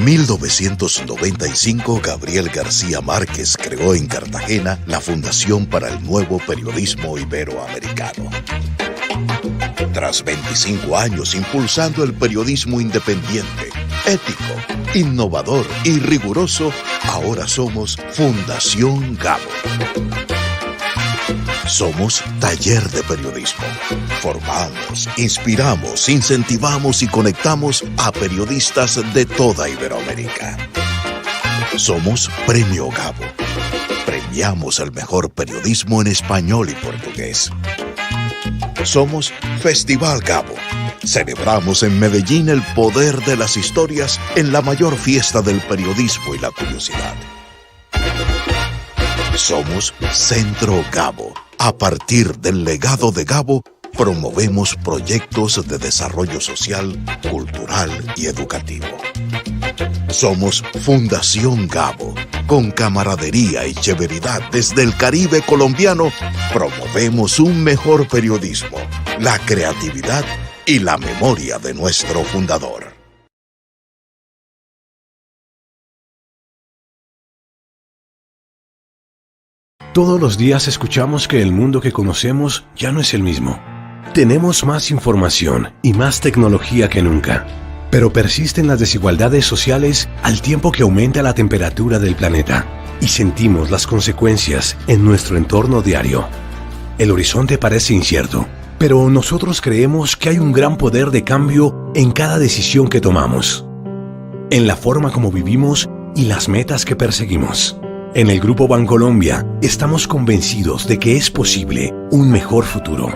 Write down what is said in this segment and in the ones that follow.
En 1995, Gabriel García Márquez creó en Cartagena la Fundación para el Nuevo Periodismo Iberoamericano. Tras 25 años impulsando el periodismo independiente, ético, innovador y riguroso, ahora somos Fundación Gabo. Somos taller de periodismo. Formamos, inspiramos, incentivamos y conectamos a periodistas de toda Iberoamérica. Somos Premio Gabo. Premiamos el mejor periodismo en español y portugués. Somos Festival Gabo. Celebramos en Medellín el poder de las historias en la mayor fiesta del periodismo y la curiosidad. Somos Centro Gabo. A partir del legado de Gabo, promovemos proyectos de desarrollo social, cultural y educativo. Somos Fundación Gabo. Con camaradería y chéveridad desde el Caribe colombiano, promovemos un mejor periodismo, la creatividad y la memoria de nuestro fundador. Todos los días escuchamos que el mundo que conocemos ya no es el mismo. Tenemos más información y más tecnología que nunca, pero persisten las desigualdades sociales al tiempo que aumenta la temperatura del planeta y sentimos las consecuencias en nuestro entorno diario. El horizonte parece incierto, pero nosotros creemos que hay un gran poder de cambio en cada decisión que tomamos, en la forma como vivimos y las metas que perseguimos. En el Grupo Bancolombia estamos convencidos de que es posible un mejor futuro.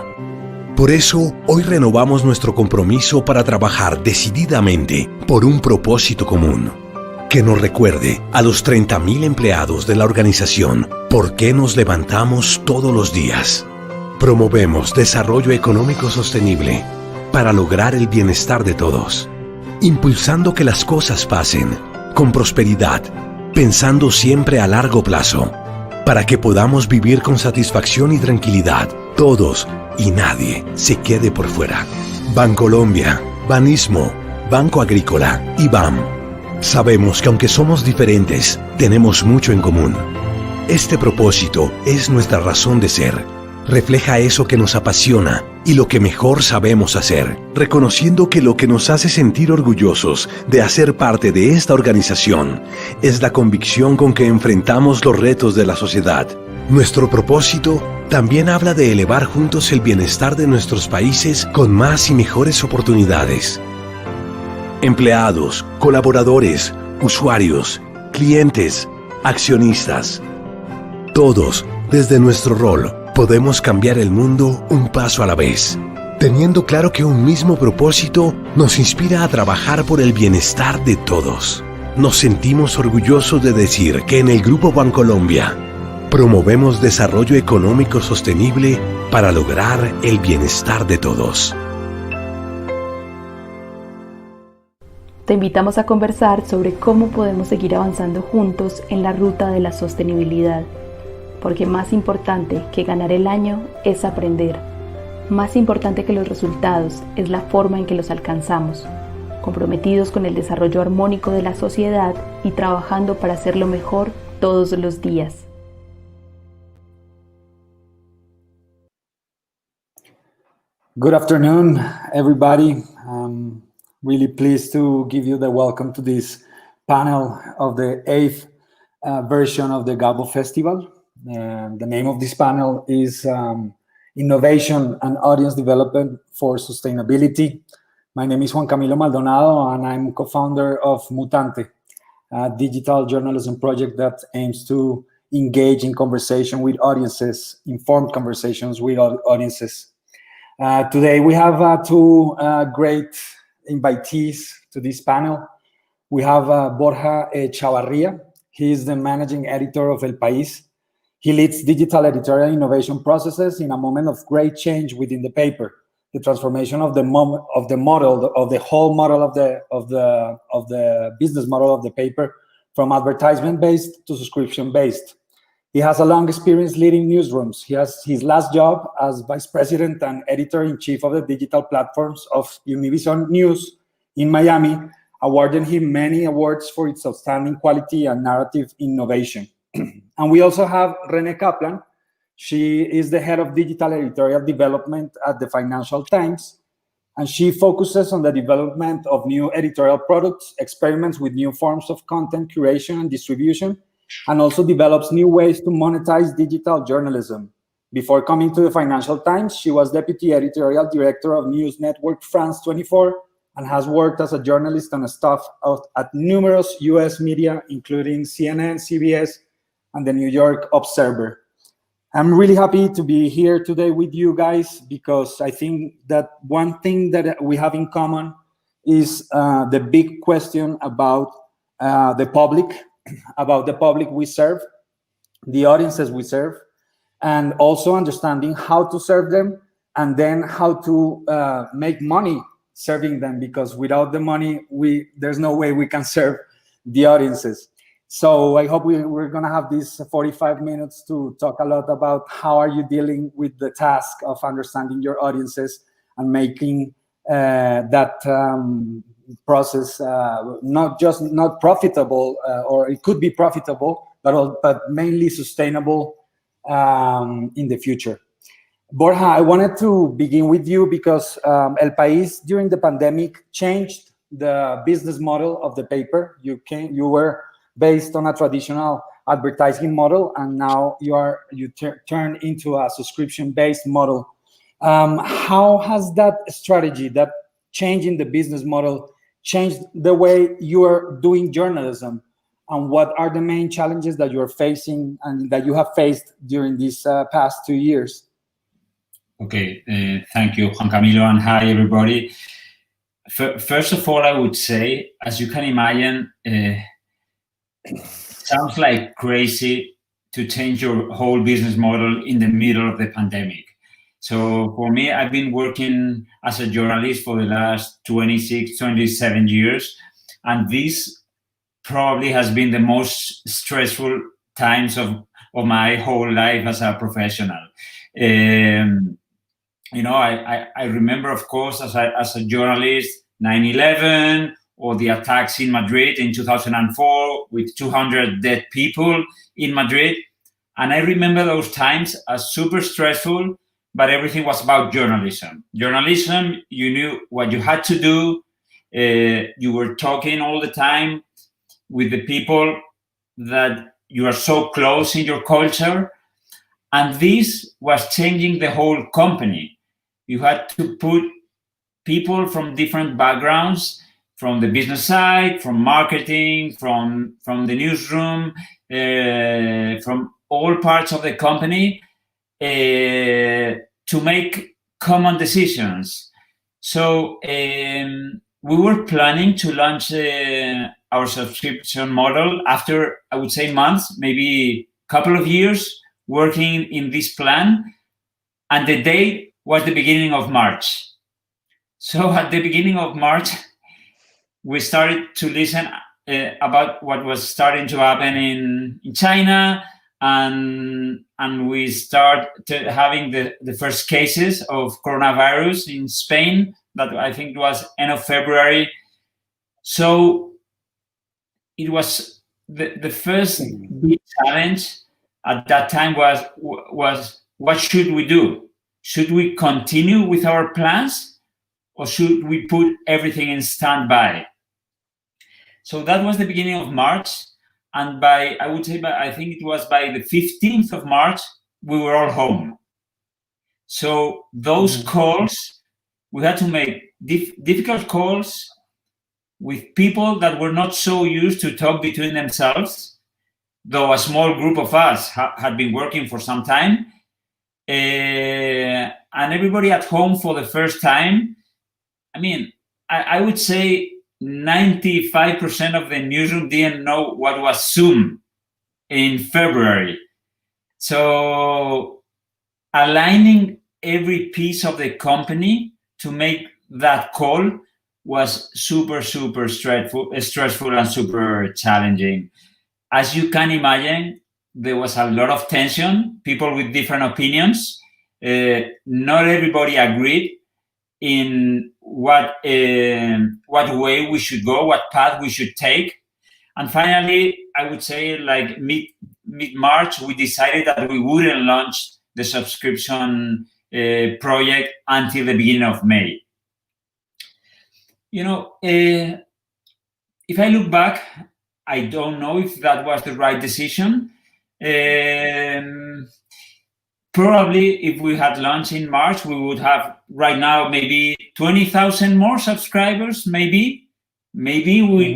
Por eso, hoy renovamos nuestro compromiso para trabajar decididamente por un propósito común, que nos recuerde a los 30.000 empleados de la organización por qué nos levantamos todos los días. Promovemos desarrollo económico sostenible para lograr el bienestar de todos, impulsando que las cosas pasen con prosperidad, pensando siempre a largo plazo, para que podamos vivir con satisfacción y tranquilidad, todos y nadie se quede por fuera. Bancolombia, Banismo, Banco Agrícola y BAM. Sabemos que aunque somos diferentes, tenemos mucho en común. Este propósito es nuestra razón de ser. Refleja eso que nos apasiona y lo que mejor sabemos hacer, reconociendo que lo que nos hace sentir orgullosos de hacer parte de esta organización es la convicción con que enfrentamos los retos de la sociedad. Nuestro propósito también habla de elevar juntos el bienestar de nuestros países con más y mejores oportunidades. Empleados, colaboradores, usuarios, clientes, accionistas. Todos, desde nuestro rol, podemos cambiar el mundo un paso a la vez, teniendo claro que un mismo propósito nos inspira a trabajar por el bienestar de todos. Nos sentimos orgullosos de decir que en el Grupo Bancolombia promovemos desarrollo económico sostenible para lograr el bienestar de todos. Te invitamos a conversar sobre cómo podemos seguir avanzando juntos en la ruta de la sostenibilidad. Porque más importante que ganar el año es aprender. Más importante que los resultados es la forma en que los alcanzamos, comprometidos con el desarrollo armónico de la sociedad y trabajando para hacerlo mejor todos los días. Good afternoon, everybody. I'm really pleased to give you the welcome to this panel of the 8th version of the Gabo Festival. The name of this panel is Innovation and Audience Development for Sustainability. My name is Juan Camilo Maldonado, and I'm co-founder of Mutante, a digital journalism project that aims to engage in conversation with audiences, informed conversations with audiences. Today we have two great invitees to this panel. We have Borja Echevarría. He is the managing editor of País. He leads digital editorial innovation processes in a moment of great change within the paper, the transformation of the whole model of the business model of the paper, from advertisement-based to subscription-based. He has a long experience leading newsrooms. He has his last job as vice president and editor-in-chief of the digital platforms of Univision News in Miami, awarding him many awards for its outstanding quality and narrative innovation. And we also have Renée Kaplan. She is the head of digital editorial development at the Financial Times, and she focuses on the development of new editorial products, experiments with new forms of content curation and distribution, and also develops new ways to monetize digital journalism. Before coming to the Financial Times, she was deputy editorial director of news network France 24 and has worked as a journalist and staff at numerous US media, including CNN, CBS, and the New York Observer. I'm really happy to be here today with you guys because I think that one thing that we have in common is the big question about the public we serve, the audiences we serve, and also understanding how to serve them and then how to make money serving them, because without the money, there's no way we can serve the audiences. So I hope we're going to have these 45 minutes to talk a lot about how are you dealing with the task of understanding your audiences and making that process not profitable, or it could be profitable, but mainly sustainable in the future. Borja, I wanted to begin with you because El País during the pandemic changed the business model of the paper. You were based on a traditional advertising model, and now you turn into a subscription-based model. How has that strategy, that change in the business model, changed the way you are doing journalism? And what are the main challenges that you're facing and that you have faced during these past 2 years? Okay, thank you, Juan Camilo, and hi, everybody. First of all, I would say, as you can imagine, it sounds like crazy to change your whole business model in the middle of the pandemic. So for me, I've been working as a journalist for the last 26, 27 years, and this probably has been the most stressful times of my whole life as a professional. I remember, of course, as a journalist, 9/11 or the attacks in Madrid in 2004 with 200 dead people in Madrid. And I remember those times as super stressful, but everything was about journalism. Journalism, you knew what you had to do. You were talking all the time with the people that you are so close in your culture. And this was changing the whole company. You had to put people from different backgrounds, from the business side, from marketing, from the newsroom, from all parts of the company to make common decisions. So we were planning to launch our subscription model after, I would say, months, maybe a couple of years working in this plan. And the date was the beginning of March. So at the beginning of March, we started to listen about what was starting to happen in China, and we started having the first cases of coronavirus in Spain. That I think was end of February. So it was the first big challenge at that time was what should we do? Should we continue with our plans, or should we put everything in standby? So that was the beginning of March, and I think it was by the 15th of March, we were all home. So those calls, we had to make difficult calls with people that were not so used to talk between themselves, though a small group of us had been working for some time. And everybody at home for the first time. I mean, I would say 95% of the newsroom didn't know what was Zoom in February. So aligning every piece of the company to make that call was super, super stressful and super challenging. As you can imagine, there was a lot of tension, people with different opinions. Not everybody agreed in what way we should go, what path we should take. And finally, I would say like mid-March, we decided that we wouldn't launch the subscription project until the beginning of May. You know, if I look back, I don't know if that was the right decision. Probably if we had launched in March, we would have right now maybe 20,000 more subscribers, maybe we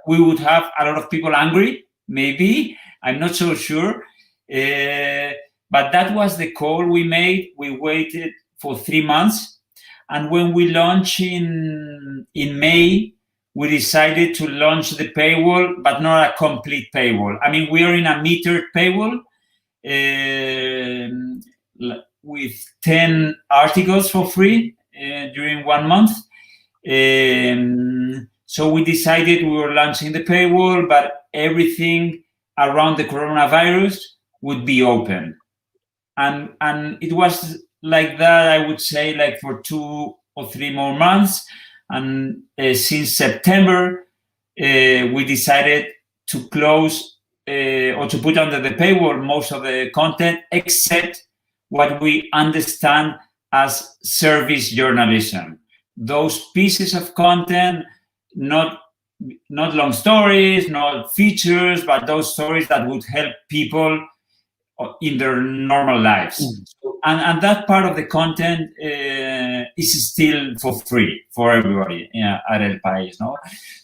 would have a lot of people angry, maybe, I'm not so sure. But that was the call we made. We waited for 3 months. And when we launched in May, we decided to launch the paywall, but not a complete paywall. I mean, we are in a metered paywall with 10 articles for free during 1 month. So we decided we were launching the paywall, but everything around the coronavirus would be open. And it was like that, I would say, like for 2 or 3 more months. And since September, we decided to close or to put under the paywall most of the content, except what we understand as service journalism. Those pieces of content, not long stories, not features, but those stories that would help people in their normal lives. And that part of the content is still for free for everybody at El País. No?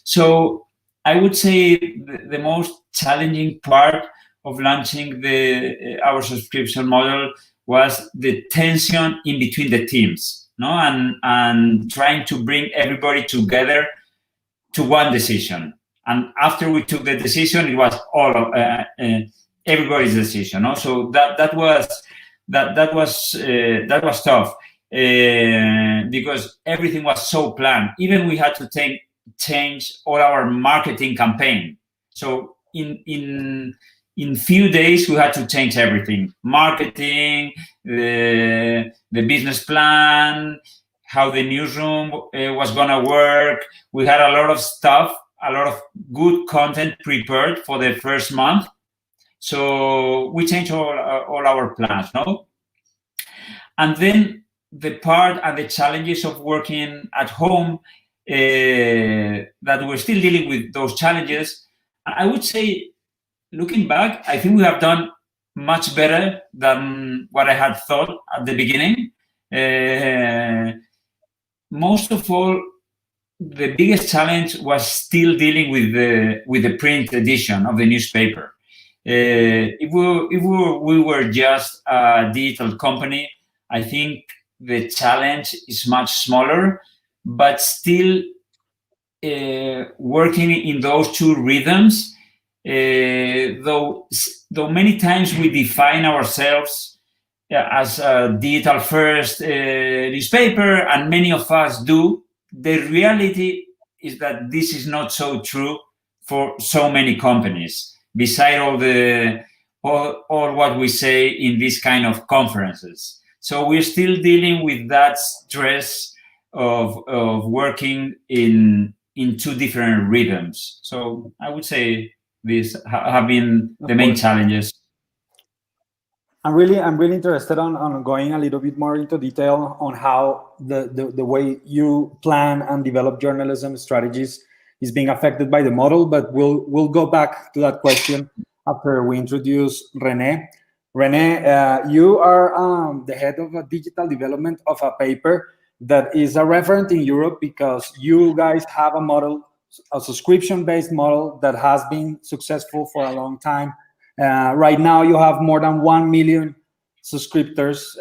So I would say the most challenging part of launching our subscription model was the tension in between the teams, no? And trying to bring everybody together to one decision. And after we took the decision, it was all of everybody's decision. No? So that was tough because everything was so planned. Even we had to change all our marketing campaign. So in few days we had to change everything: marketing, the business plan, how the newsroom was gonna work. We had a lot of stuff, a lot of good content prepared for the first month. So we changed all our plans, no? And then the part and the challenges of working at home, that we're still dealing with those challenges. I would say, looking back, I think we have done much better than what I had thought at the beginning. Most of all, the biggest challenge was still dealing with the print edition of the newspaper. If we were just a digital company, I think the challenge is much smaller, but still working in those two rhythms, though many times we define ourselves as a digital first newspaper, and many of us do, the reality is that this is not so true for so many companies, beside all what we say in this kind of conferences. So we're still dealing with that stress of working in two different rhythms. So I would say these have been the main challenges. I'm really interested on going a little bit more into detail on how the way you plan and develop journalism strategies is being affected by the model, but we'll go back to that question after we introduce Renée. Renée, you are the head of a digital development of a paper that is a referent in Europe because you guys have a model, a subscription-based model that has been successful for a long time. Right now, you have more than 1 million subscribers,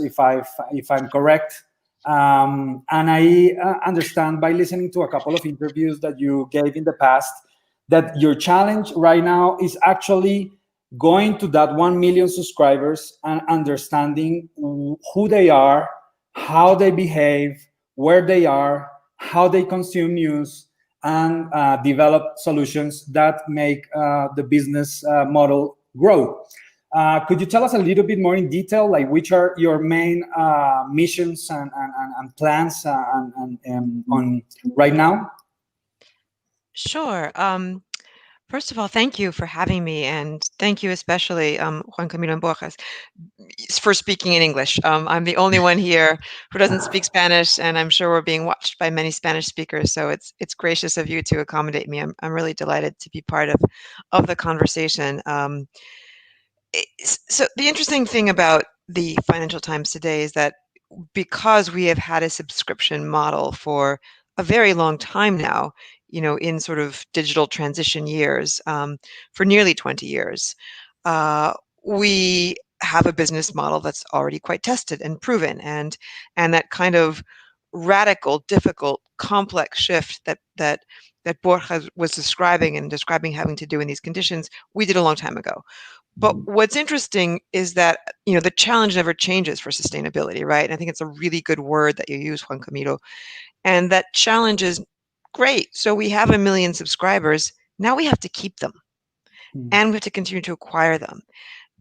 if I'm correct. And I understand by listening to a couple of interviews that you gave in the past that your challenge right now is actually going to that 1 million subscribers and understanding who they are, how they behave, where they are, how they consume news, and develop solutions that make the business model grow. Could you tell us a little bit more in detail, like which are your main missions and plans on right now? Sure. First of all, thank you for having me, and thank you especially, Juan Camilo and Borja, for speaking in English. I'm the only one here who doesn't speak Spanish, and I'm sure we're being watched by many Spanish speakers. So it's gracious of you to accommodate me. I'm really delighted to be part of the conversation. So the interesting thing about the Financial Times today is that because we have had a subscription model for a very long time now, in sort of digital transition years, for nearly 20 years, we have a business model that's already quite tested and proven, and that kind of radical, difficult, complex shift that Borja was describing having to do in these conditions, we did a long time ago. But what's interesting is that, the challenge never changes for sustainability, right? And I think it's a really good word that you use, Juan Camilo. And that challenge is great. So we have 1 million subscribers. Now we have to keep them and we have to continue to acquire them.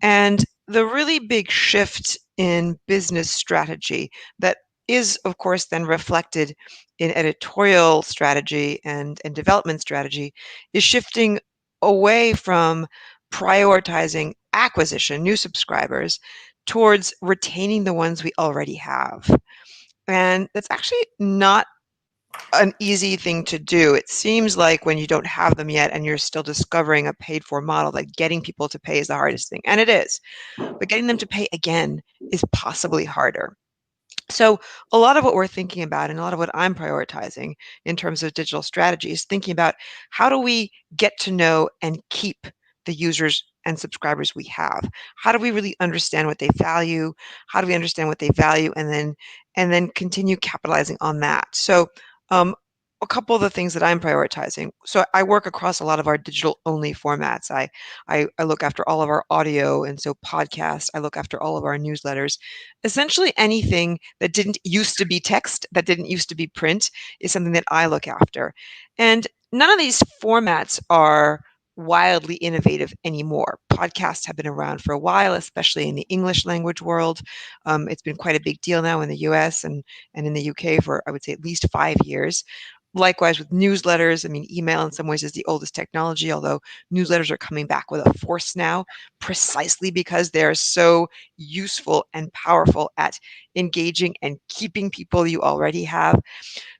And the really big shift in business strategy that is, of course, then reflected in editorial strategy and development strategy is shifting away from prioritizing acquisition, new subscribers, towards retaining the ones we already have. And that's actually not an easy thing to do. It seems like when you don't have them yet and you're still discovering a paid for model, that getting people to pay is the hardest thing. And it is. But getting them to pay again is possibly harder. So a lot of what we're thinking about and a lot of what I'm prioritizing in terms of digital strategy is thinking about how do we get to know and keep the users and subscribers we have? How do we really understand what they value? How do we understand what they value and then continue capitalizing on that? So a couple of the things that I'm prioritizing. So I work across a lot of our digital only formats. I look after all of our audio, and so podcasts. I look after all of our newsletters. Essentially anything that didn't used to be text, that didn't used to be print, is something that I look after. And none of these formats are wildly innovative anymore. Podcasts have been around for a while, especially in the English language world. It's been quite a big deal now in the US and in the UK for, I would say, at least 5 years. Likewise with newsletters. I mean, email in some ways is the oldest technology, although newsletters are coming back with a force now, precisely because they're so useful and powerful at engaging and keeping people you already have.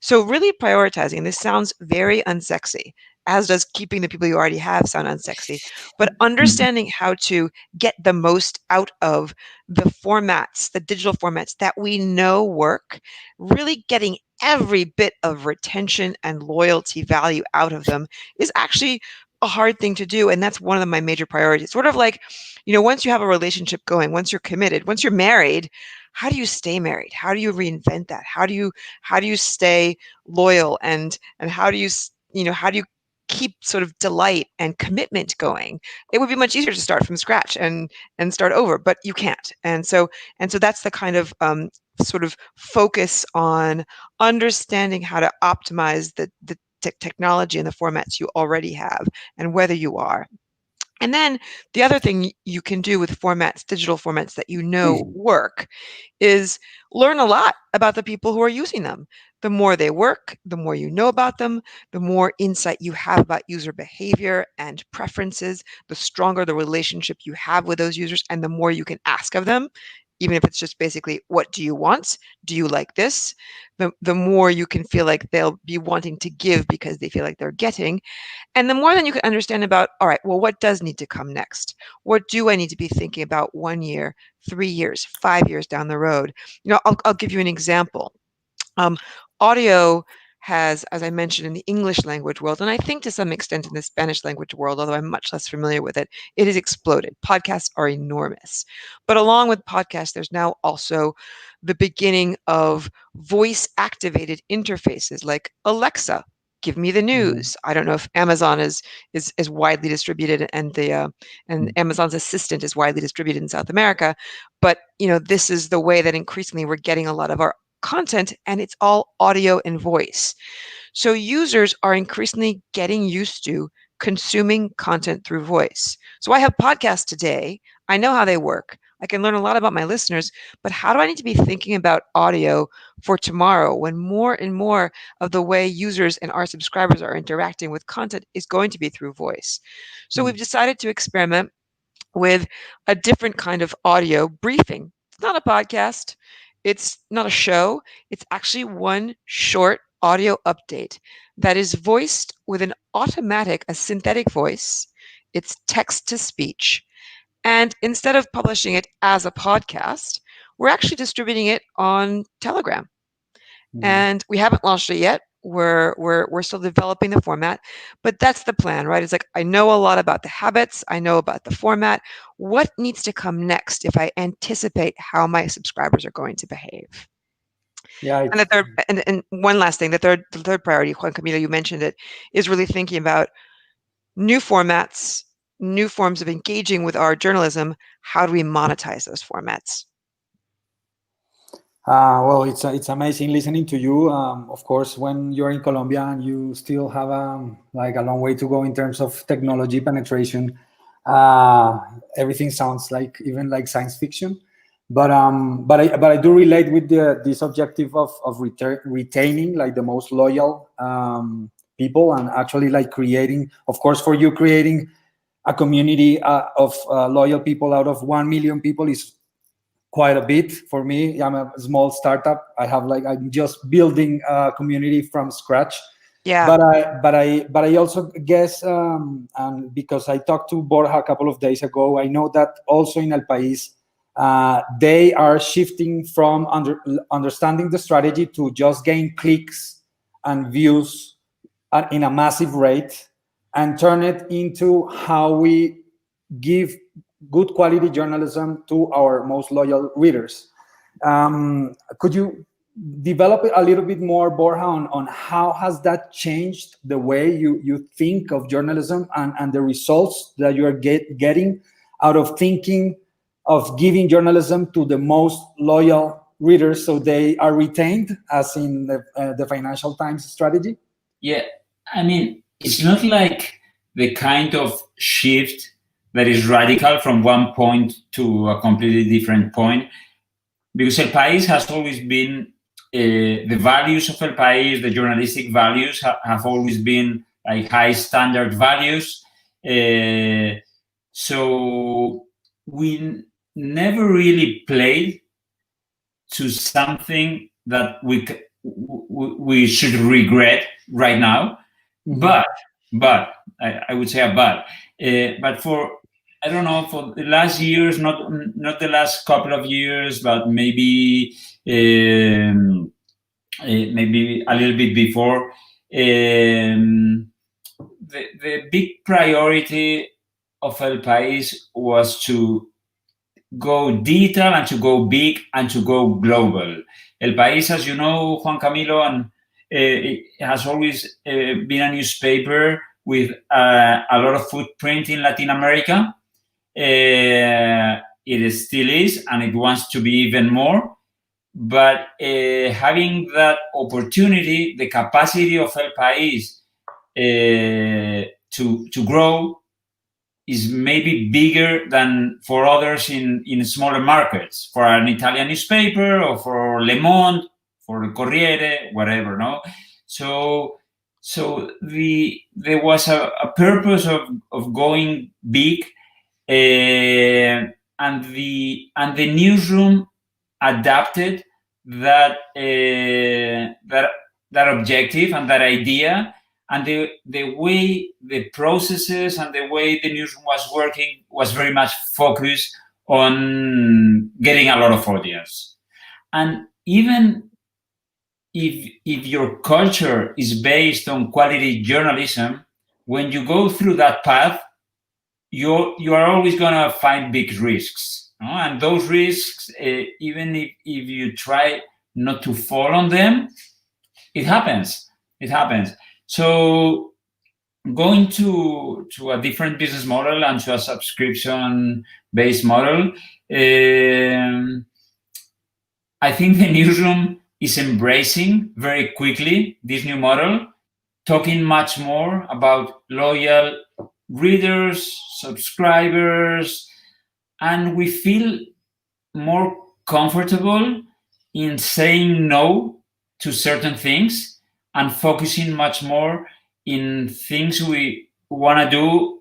So really prioritizing, this sounds very unsexy, as does keeping the people you already have sound unsexy, but understanding how to get the most out of the formats, the digital formats that we know work, really getting every bit of retention and loyalty value out of them is actually a hard thing to do. And that's one of my major priorities. Sort of like, once you have a relationship going, once you're committed, once you're married, how do you stay married? How do you reinvent that? How do you stay loyal and how do you keep sort of delight and commitment going? It would be much easier to start from scratch and start over, but you can't. And so that's the kind of sort of focus on understanding how to optimize the technology and the formats you already have and whether you are. And then the other thing you can do with formats, digital formats that work, is learn a lot about the people who are using them. The more they work, the more you know about them, the more insight you have about user behavior and preferences, the stronger the relationship you have with those users, and the more you can ask of them, even if it's just basically, what do you want? Do you like this? The more you can feel like they'll be wanting to give because they feel like they're getting. And the more then you can understand about, all right, well, what does need to come next? What do I need to be thinking about 1 year, 3 years, 5 years down the road? I'll give you an example. Audio has, as I mentioned, in the English language world, and I think to some extent in the Spanish language world, although I'm much less familiar with it, it has exploded. Podcasts are enormous. But along with podcasts, there's now also the beginning of voice-activated interfaces like Alexa, give me the news. I don't know if Amazon is widely distributed and Amazon's Assistant is widely distributed in South America, but this is the way that increasingly we're getting a lot of our content, and it's all audio and voice. So users are increasingly getting used to consuming content through voice. So I have podcasts today. I know how they work. I can learn a lot about my listeners, but how do I need to be thinking about audio for tomorrow when more and more of the way users and our subscribers are interacting with content is going to be through voice? So we've decided to experiment with a different kind of audio briefing. It's not a podcast. It's not a show. It's actually one short audio update that is voiced with a synthetic voice. It's text to speech. And instead of publishing it as a podcast, we're actually distributing it on Telegram. And we haven't launched it yet. We're still developing the format, but that's the plan, right? It's like, I know a lot about the habits. I know about the format. What needs to come next if I anticipate how my subscribers are going to behave? Yeah. And the third, and one last thing, the third priority, Juan Camilo, you mentioned it, is really thinking about new formats, new forms of engaging with our journalism. How do we monetize those formats? Well, it's amazing listening to you. Of course, when you're in Colombia and you still have like a long way to go in terms of technology penetration, everything sounds like even like science fiction. But I do relate with this objective of retaining like the most loyal people, and actually like creating, of course, for you, creating a community of loyal people out of 1 million people is quite a bit for me. I'm a small startup. I'm just building a community from scratch. Yeah. But I also guess, and because I talked to Borja a couple of days ago, I know that also in El País, they are shifting from understanding the strategy to just gain clicks and views in a massive rate, and turn it into how we give good quality journalism to our most loyal readers. Could you develop it a little bit more, Borja, on how has that changed the way you think of journalism and the results that you are getting out of thinking of giving journalism to the most loyal readers so they are retained, as in the Financial Times strategy? Yeah, I mean, it's not like the kind of shift that is radical from one point to a completely different point, because El País has always been, the values of El País, the journalistic values have always been like high standard values. So we never really played to something that we should regret right now. But I would say a but for, I don't know, for the last years, not the last couple of years, but maybe maybe a little bit before, the big priority of El País was to go digital and to go big and to go global. El País, as you know, Juan Camilo, and it has always been a newspaper with a lot of footprint in Latin America. It still is, and it wants to be even more. But having that opportunity, the capacity of El País to grow is maybe bigger than for others in smaller markets, for an Italian newspaper or for Le Monde, for Corriere, whatever, no? So there was a purpose of going big, and the newsroom adapted that objective and that idea, and the way the processes and the way the newsroom was working was very much focused on getting a lot of audience. And even if your culture is based on quality journalism, when you go through that path, you are always going to find big risks. And those risks, even if you try not to fall on them, it happens. It happens. So going to a different business model and to a subscription-based model, I think the newsroom is embracing very quickly this new model, talking much more about loyal readers, subscribers, and we feel more comfortable in saying no to certain things and focusing much more in things we want to do,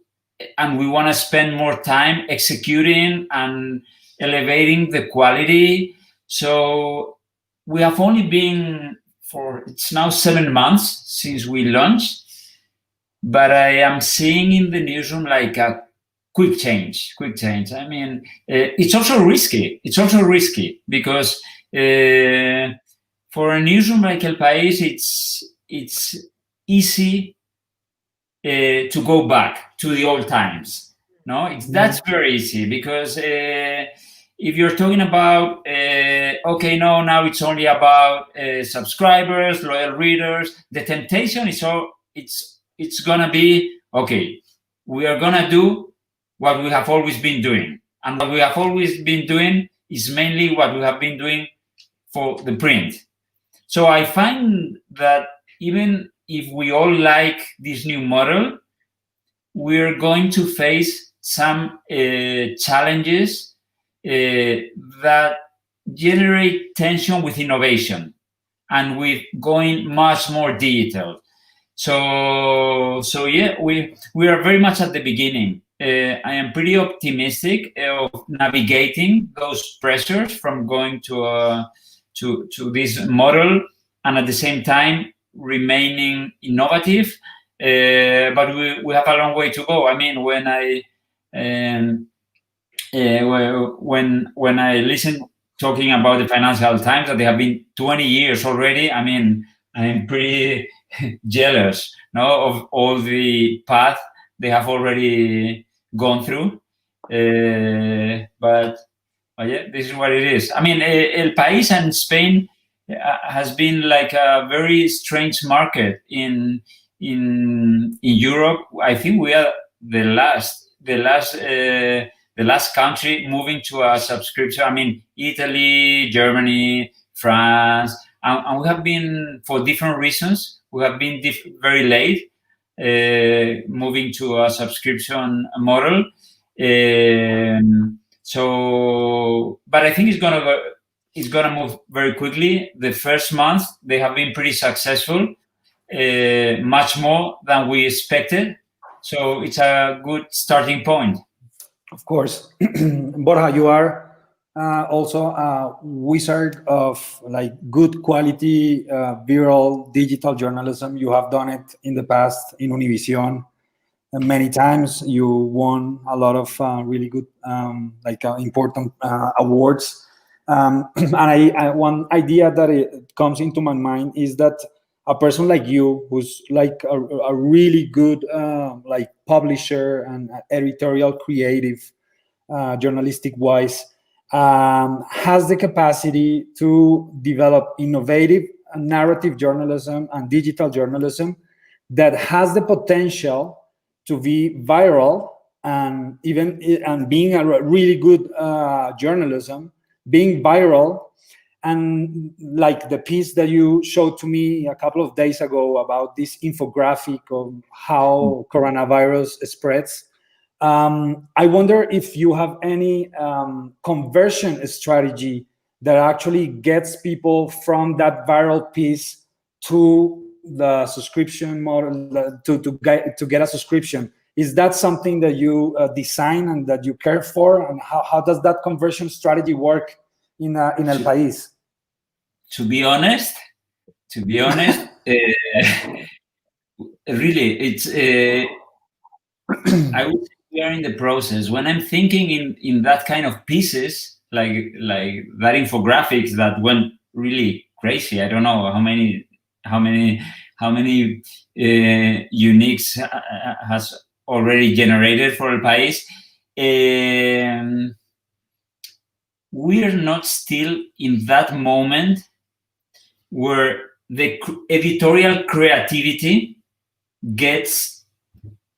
and we want to spend more time executing and elevating the quality. So we have only been it's now 7 months since we launched, but I am seeing in the newsroom like a quick change. I mean, it's also risky. Because for a newsroom like El País, it's easy to go back to the old times. No, that's very easy, because if you're talking about now it's only about subscribers, loyal readers, the temptation is it's gonna be, okay, we are gonna do what we have always been doing, and what we have always been doing is mainly what we have been doing for the print. So I find that even if we all like this new model, we're going to face some challenges that generate tension with innovation and with going much more digital. So yeah, we are very much at the beginning. I am pretty optimistic of navigating those pressures from going to this model, and at the same time remaining innovative. But we have a long way to go. I mean, when I listen talking about the Financial Times, that they have been 20 years already, I mean, I'm pretty jealous, of all the path they have already gone through. But yeah, this is what it is. I mean, El País and Spain has been like a very strange market in Europe. I think we are the last country moving to a subscription. I mean, Italy, Germany, France, and we have been, for different reasons, we have been very late moving to a subscription model. But I think it's gonna move very quickly. The first month they have been pretty successful, much more than we expected. So it's a good starting point. Of course, Borja, you are also a wizard of like good quality viral digital journalism. You have done it in the past in Univision many times. You won a lot of really good important awards. And one idea that it comes into my mind is that a person like you, who's like a really good like publisher and editorial creative, journalistic wise, has the capacity to develop innovative narrative journalism and digital journalism that has the potential to be viral, and being a really good journalism, being viral. And like the piece that you showed to me a couple of days ago about this infographic of how coronavirus spreads, I wonder if you have any conversion strategy that actually gets people from that viral piece to the subscription model, to get a subscription. Is that something that you design and that you care for? And how does that conversion strategy work in El País? To be honest, really, it's. I would say we are in the process. When I'm thinking in that kind of pieces, like that infographics that went really crazy. I don't know how many uniques has already generated for El País. We are not still in that moment where the editorial creativity gets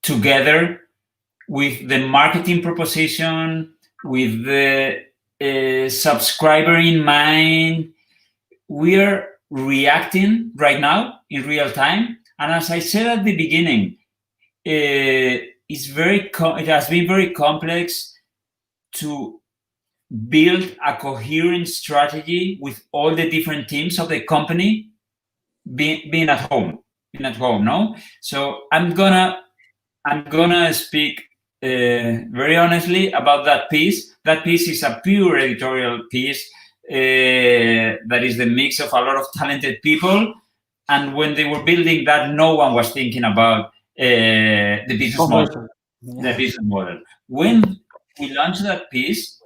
together with the marketing proposition, with the subscriber in mind. We are reacting right now in real time, and as I said at the beginning, it has been very complex to build a coherent strategy with all the different teams of the company being at home, no? So I'm gonna speak very honestly about that piece. That piece is a pure editorial piece that is the mix of a lot of talented people. And when they were building that, no one was thinking about the business model. Yeah. The business model. When we launched that piece,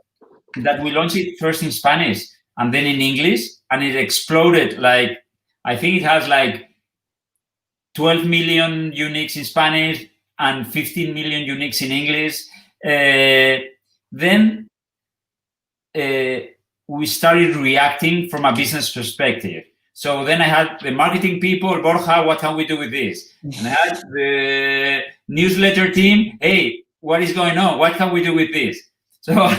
that we launched it first in Spanish and then in English, and it exploded. Like, I think it has like 12 million uniques in Spanish and 15 million uniques in English. Then we started reacting from a business perspective. So then I had the marketing people, Borja, what can we do with this? And I had the newsletter team, hey, what is going on? What can we do with this? So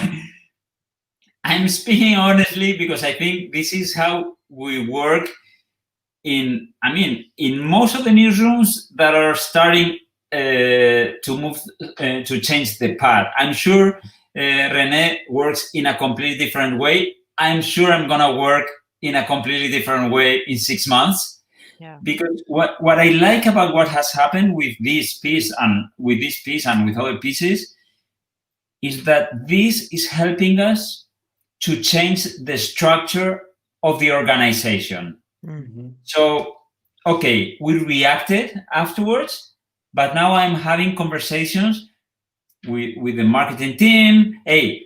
I'm speaking honestly because I think this is how we work in most of the newsrooms that are starting to move, to change the path. I'm sure Renée works in a completely different way. I'm sure I'm going to work in a completely different way in 6 months. Yeah. Because what I like about what has happened with this piece and with other pieces is that this is helping us to change the structure of the organization. Mm-hmm. So, okay, we reacted afterwards, but now I'm having conversations with the marketing team. Hey,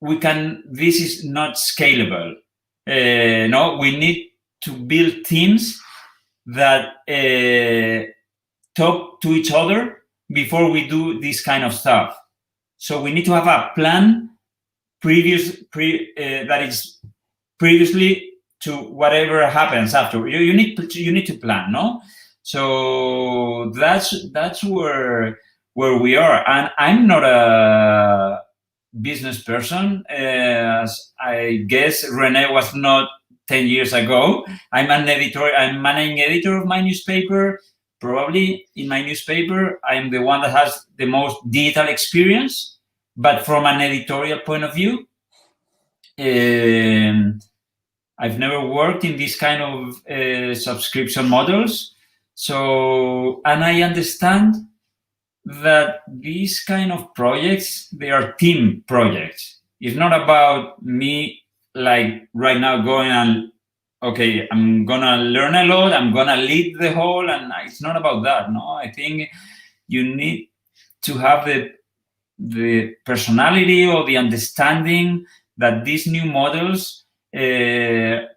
this is not scalable. No, we need to build teams that talk to each other before we do this kind of stuff. So we need to have a plan that is previously to whatever happens after. You need to plan, no? So that's where we are. And I'm not a business person, as I guess Renée was not 10 years ago. I'm managing editor of my newspaper. Probably in my newspaper, I'm the one that has the most digital experience, but from an editorial point of view, I've never worked in this kind of subscription models. So, and I understand that these kind of projects, they are team projects. It's not about me, like right now going and, okay, I'm gonna learn a lot, I'm gonna lead the whole, and it's not about that, no? I think you need to have the personality or the understanding that these new models need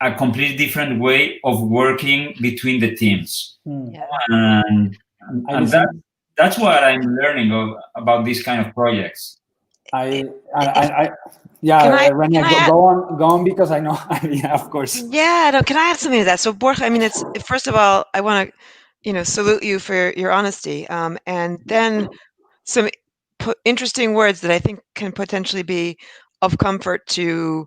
a completely different way of working between the teams. Yeah. And that's what I'm learning about these kind of projects. Renée, Can go on because I know. Yeah, of course. Yeah, no, can I add something to that? So Borja, I mean, it's, first of all, I want to, salute you for your honesty, and then some interesting words that I think can potentially be of comfort to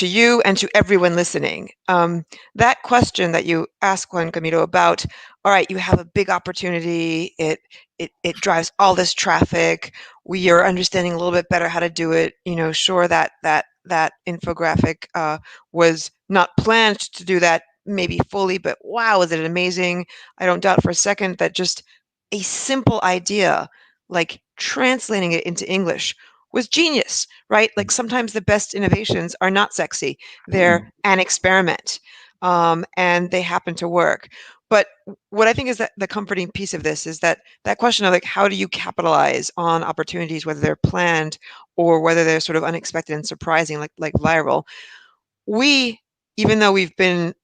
you and to everyone listening. That question that you asked Juan Camilo about, all right, you have a big opportunity, it drives all this traffic, we are understanding a little bit better how to do it, sure, that infographic was not planned to do that maybe fully, but wow, is it amazing? I don't doubt for a second that just a simple idea, like translating it into English, was genius, right? Like sometimes the best innovations are not sexy. They're an experiment, and they happen to work. But what I think is that the comforting piece of this is that question of like, how do you capitalize on opportunities, whether they're planned or whether they're sort of unexpected and surprising, like viral. We, even though we've been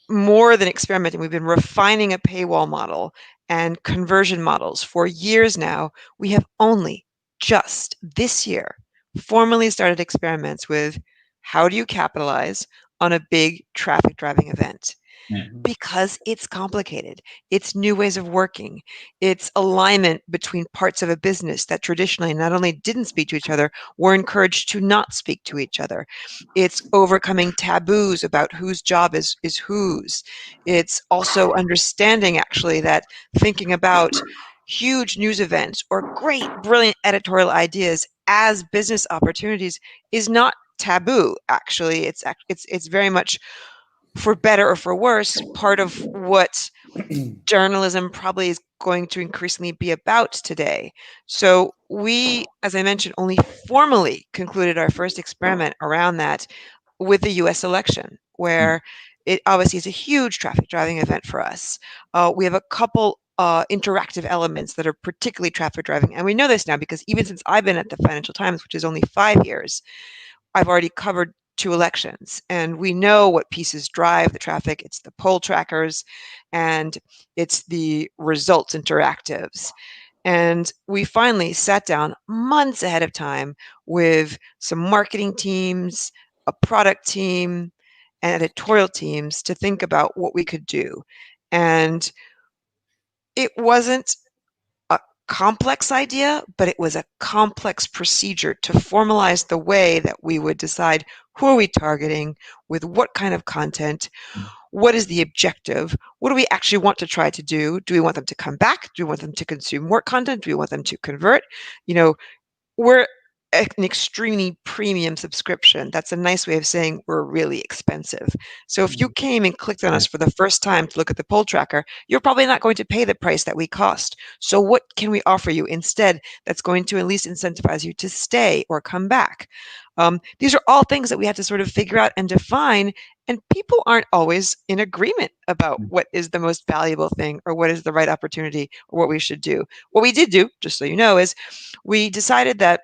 more than experimenting, we've been refining a paywall model and conversion models for years now. We have only just this year formally started experiments with how do you capitalize on a big traffic driving event. Because it's complicated. It's new ways of working. It's alignment between parts of a business that traditionally not only didn't speak to each other, were encouraged to not speak to each other. It's overcoming taboos about whose job is whose. It's also understanding actually that thinking about huge news events or great, brilliant editorial ideas as business opportunities is not taboo. Actually, it's very much, for better or for worse, part of what journalism probably is going to increasingly be about today. So we, as I mentioned, only formally concluded our first experiment around that with the US election, where it obviously is a huge traffic driving event for us. We have a couple interactive elements that are particularly traffic driving. And we know this now because even since I've been at the Financial Times, which is only 5 years, I've already covered 2 elections, and we know what pieces drive the traffic. It's the poll trackers and it's the results interactives. And we finally sat down months ahead of time with some marketing teams, a product team, and editorial teams to think about what we could do. And it wasn't a complex idea, but it was a complex procedure to formalize the way that we would decide who are we targeting, with what kind of content, what is the objective, what do we actually want to try to do? Do we want them to come back? Do we want them to consume more content? Do we want them to convert? You know, we're an extremely premium subscription. That's a nice way of saying we're really expensive. So if you came and clicked on us for the first time to look at the poll tracker, you're probably not going to pay the price that we cost. So what can we offer you instead that's going to at least incentivize you to stay or come back? These are all things that we had to sort of figure out and define, and people aren't always in agreement about what is the most valuable thing or what is the right opportunity or what we should do. What we did do, just so you know, is we decided that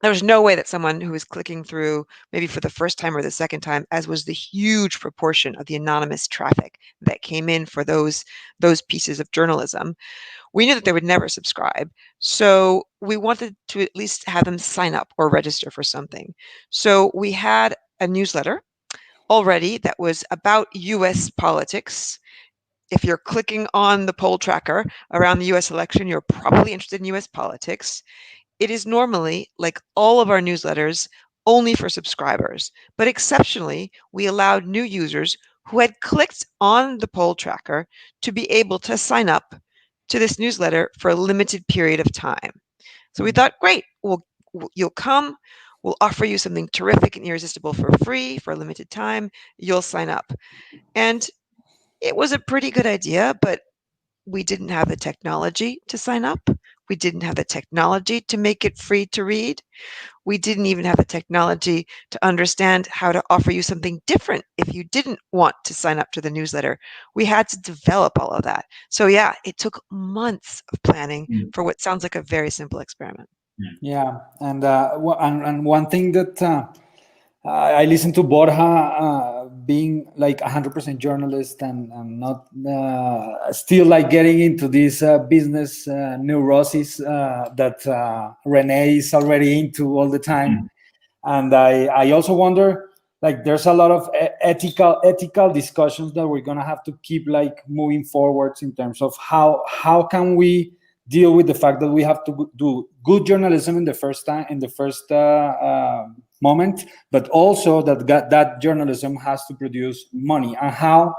there was no way that someone who was clicking through maybe for the first time or the second time, as was the huge proportion of the anonymous traffic that came in for those pieces of journalism, we knew that they would never subscribe. So we wanted to at least have them sign up or register for something. So we had a newsletter already that was about US politics. If you're clicking on the poll tracker around the US election, you're probably interested in US politics. It is normally, like all of our newsletters, only for subscribers, but exceptionally, we allowed new users who had clicked on the poll tracker to be able to sign up to this newsletter for a limited period of time. So we thought, great, you'll come, we'll offer you something terrific and irresistible for free for a limited time, you'll sign up. And it was a pretty good idea, but we didn't have the technology to sign up. We didn't have the technology to make it free to read. We didn't even have the technology to understand how to offer you something different if you didn't want to sign up to the newsletter. We had to develop all of that. So yeah, it took months of planning for what sounds like a very simple experiment. Yeah, and one thing that I listened to Borja being like 100% journalist and not still like getting into this business neurosis that Renée is already into all the time. And I also wonder, like, there's a lot of ethical discussions that we're gonna have to keep like moving forwards in terms of how can we deal with the fact that we have to do good journalism in the first moment, but also that journalism has to produce money, and how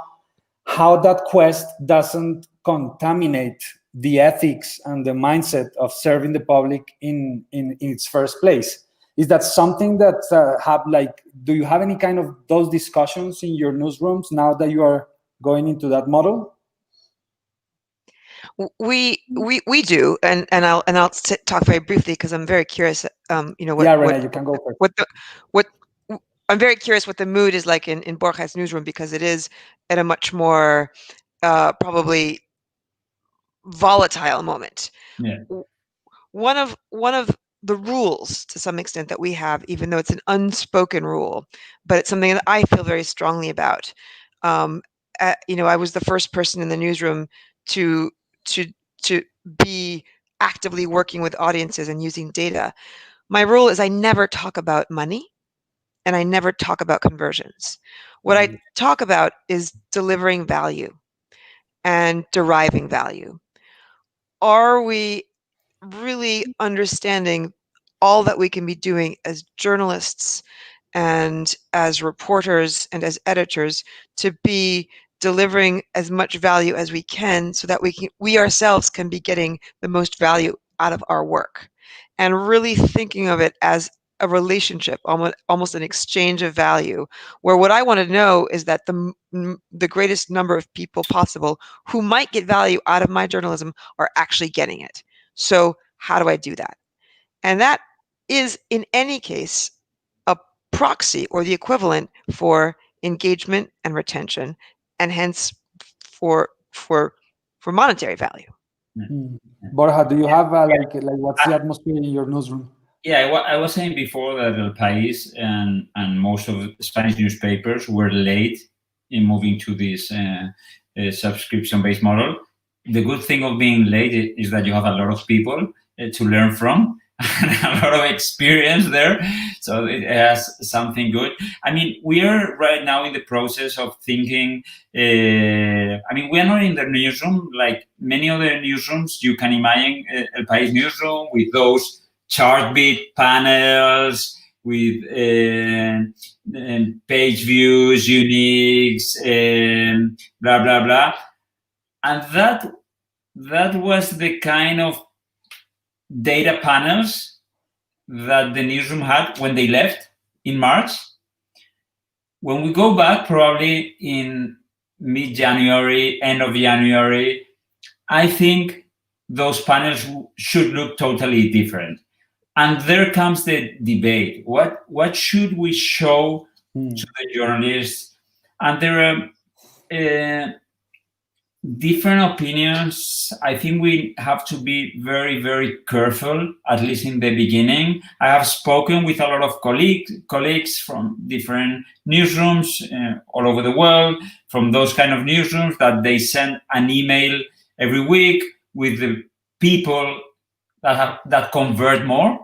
that quest doesn't contaminate the ethics and the mindset of serving the public in its first place. Is that something that do you have any kind of those discussions in your newsrooms now that you are going into that model? We do, and I'll talk very briefly because I'm very curious. Renée, you can go first. I'm very curious what the mood is like in Borja's newsroom, because it is at a much more probably volatile moment. Yeah. One of the rules, to some extent, that we have, even though it's an unspoken rule, but it's something that I feel very strongly about. I was the first person in the newsroom to be actively working with audiences and using data. My rule is I never talk about money and I never talk about conversions. What I talk about is delivering value and deriving value. Are we really understanding all that we can be doing as journalists and as reporters and as editors to be delivering as much value as we can so that we ourselves can be getting the most value out of our work, and really thinking of it as a relationship, almost an exchange of value, where what I want to know is that the greatest number of people possible who might get value out of my journalism are actually getting it. So how do I do that? And that is, in any case, a proxy or the equivalent for engagement and retention, and hence for monetary value. Borja, do you have like what's the atmosphere in your newsroom? Yeah, I was saying before that El País and most of the Spanish newspapers were late in moving to this subscription-based model. The good thing of being late is that you have a lot of people to learn from, and a lot of experience there, so it has something good. I mean, we are right now in the process of thinking, I mean, we are not in the newsroom like many other newsrooms. You can imagine El País newsroom with those chart beat panels, with page views, uniques, blah, blah, blah. And that was the kind of data panels that the newsroom had when they left in March. When we go back, probably in mid-January, end of January, I think those panels should look totally different. And there comes the debate. What should we show to the journalists? And there are different opinions. I think we have to be very, very careful, at least in the beginning. I have spoken with a lot of colleagues from different newsrooms all over the world, from those kind of newsrooms that they send an email every week with the people that convert more.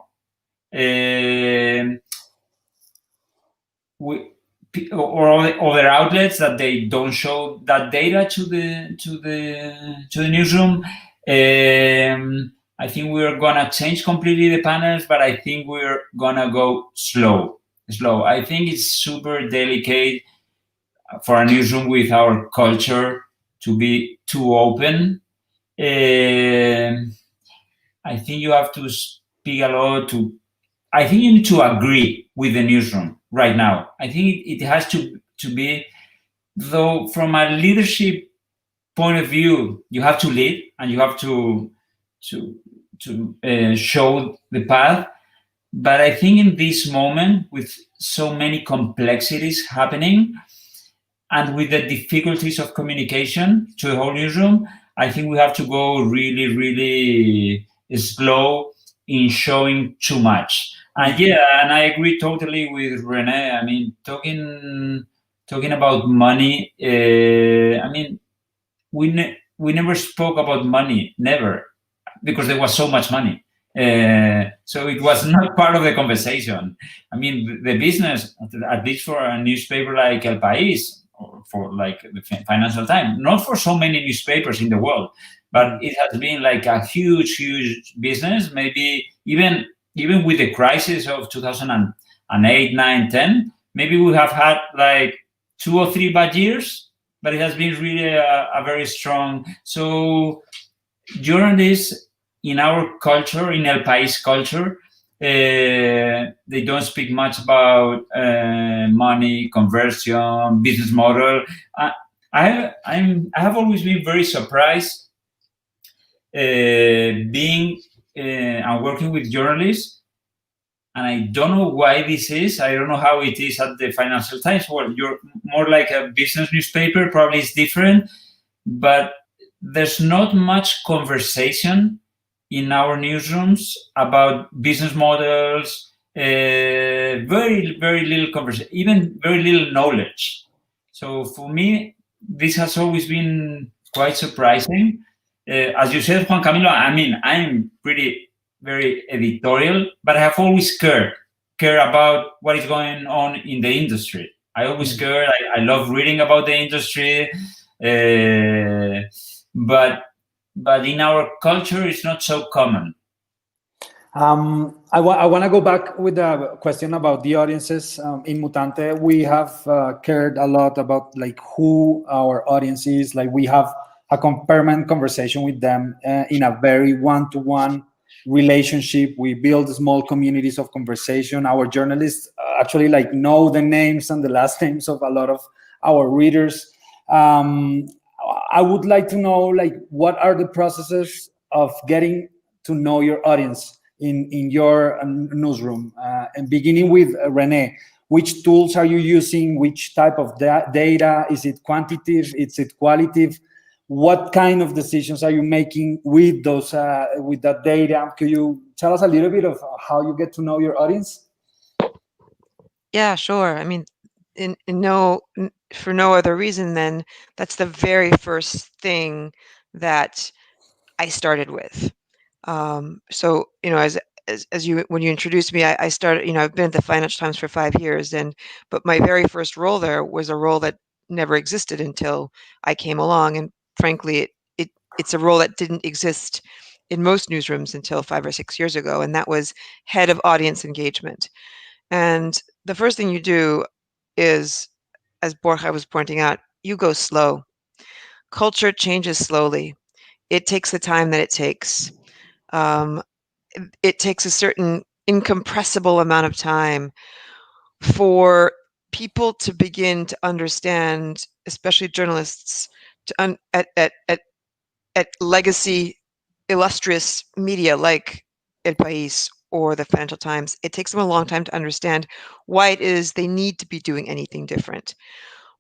Or other outlets that they don't show that data to the newsroom. I think we're gonna change completely the panels, but I think we're gonna go slow. I think it's super delicate for a newsroom with our culture to be too open. I think you have to speak a lot I think you need to agree with the newsroom right now. I think it has to be, though, from a leadership point of view, you have to lead and you have to show the path. But I think in this moment, with so many complexities happening and with the difficulties of communication to the whole newsroom, I think we have to go really, really slow in showing too much. And and I agree totally with Renée. I mean, talking about money. I mean, we never spoke about money, never, because there was so much money. So it was not part of the conversation. I mean, the business, at least for a newspaper like El País, or for like the Financial Times, not for so many newspapers in the world, but it has been like a huge business. Maybe even with the crisis of 2008, 9, 10, maybe we have had like 2 or 3 bad years, but it has been really a very strong. So journalists in our culture, in El País culture, they don't speak much about money, conversion, business model. I have always been very surprised being and working with journalists, and I don't know why this is. I don't know how it is at the Financial Times. Well, you're more like a business newspaper, probably it's different, but there's not much conversation in our newsrooms about business models, very, very little conversation, even very little knowledge. So for me, this has always been quite surprising. As you said, Juan Camilo, I mean, I'm very editorial, but I have always care about what is going on in the industry. I always care. I love reading about the industry, but in our culture, it's not so common. I want to go back with a question about the audiences. In Mutante, we have cared a lot about like who our audience is. Like we have a permanent conversation with them in a very one-to-one relationship. We build small communities of conversation. Our journalists actually like know the names and the last names of a lot of our readers. I would like to know like what are the processes of getting to know your audience in your newsroom, and beginning with Renée, which tools are you using? Which type of data? Is it quantitative? Is it qualitative? What kind of decisions are you making with those with that data? Could you tell us a little bit of how you get to know your audience? Yeah, sure. I mean, for no other reason than that's the very first thing that I started with. So, as you when you introduced me, I started. I've been at the Financial Times for 5 years, but my very first role there was a role that never existed until I came along, and frankly, it's a role that didn't exist in most newsrooms until 5 or 6 years ago, and that was head of audience engagement. And the first thing you do is, as Borja was pointing out, you go slow. Culture changes slowly. It takes the time that it takes. Um, it takes a certain incompressible amount of time for people to begin to understand, especially journalists, at legacy illustrious media like El País or the Financial Times. It takes them a long time to understand why it is they need to be doing anything different.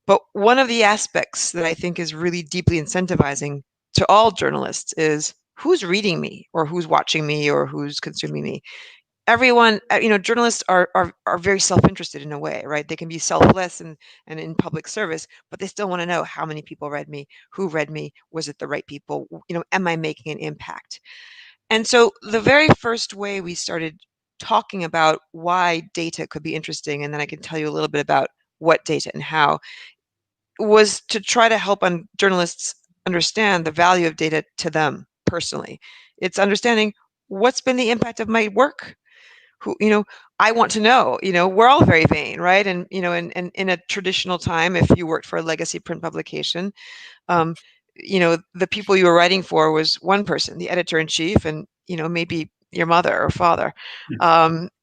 But one of the aspects that I think is really deeply incentivizing to all journalists is who's reading me or who's watching me or who's consuming me. Everyone, journalists are very self-interested in a way, right? They can be selfless and in public service, but they still want to know how many people read me, who read me, was it the right people, am I making an impact? And so the very first way we started talking about why data could be interesting, and then I can tell you a little bit about what data and how, was to try to help journalists understand the value of data to them personally. It's understanding what's been the impact of my work. I want to know, we're all very vain, right? And, and in a traditional time, if you worked for a legacy print publication, um, the people you were writing for was one person, the editor-in-chief, and, maybe your mother or father.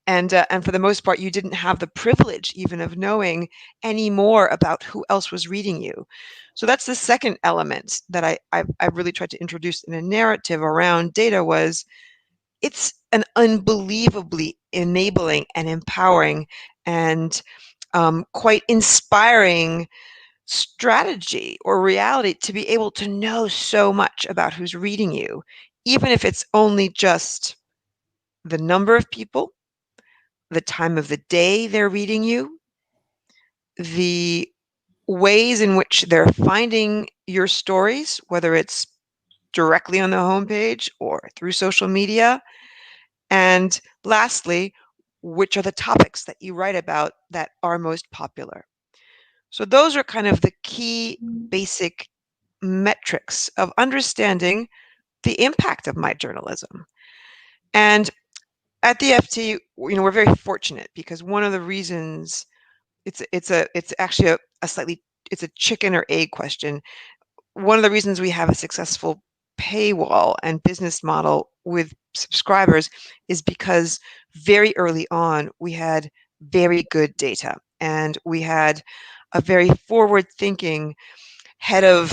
And for the most part, you didn't have the privilege even of knowing any more about who else was reading you. So that's the second element that I really tried to introduce in a narrative around data was it's an unbelievably enabling and empowering and quite inspiring strategy or reality to be able to know so much about who's reading you, even if it's only just the number of people, the time of the day they're reading you, the ways in which they're finding your stories, whether it's directly on the homepage or through social media. And lastly, which are the topics that you write about that are most popular. So those are kind of the key basic metrics of understanding the impact of my journalism. And at the FT, we're very fortunate because one of the reasons it's actually a slightly it's a chicken or egg question. One of the reasons we have a successful paywall and business model with subscribers is because very early on we had very good data and we had a very forward-thinking head of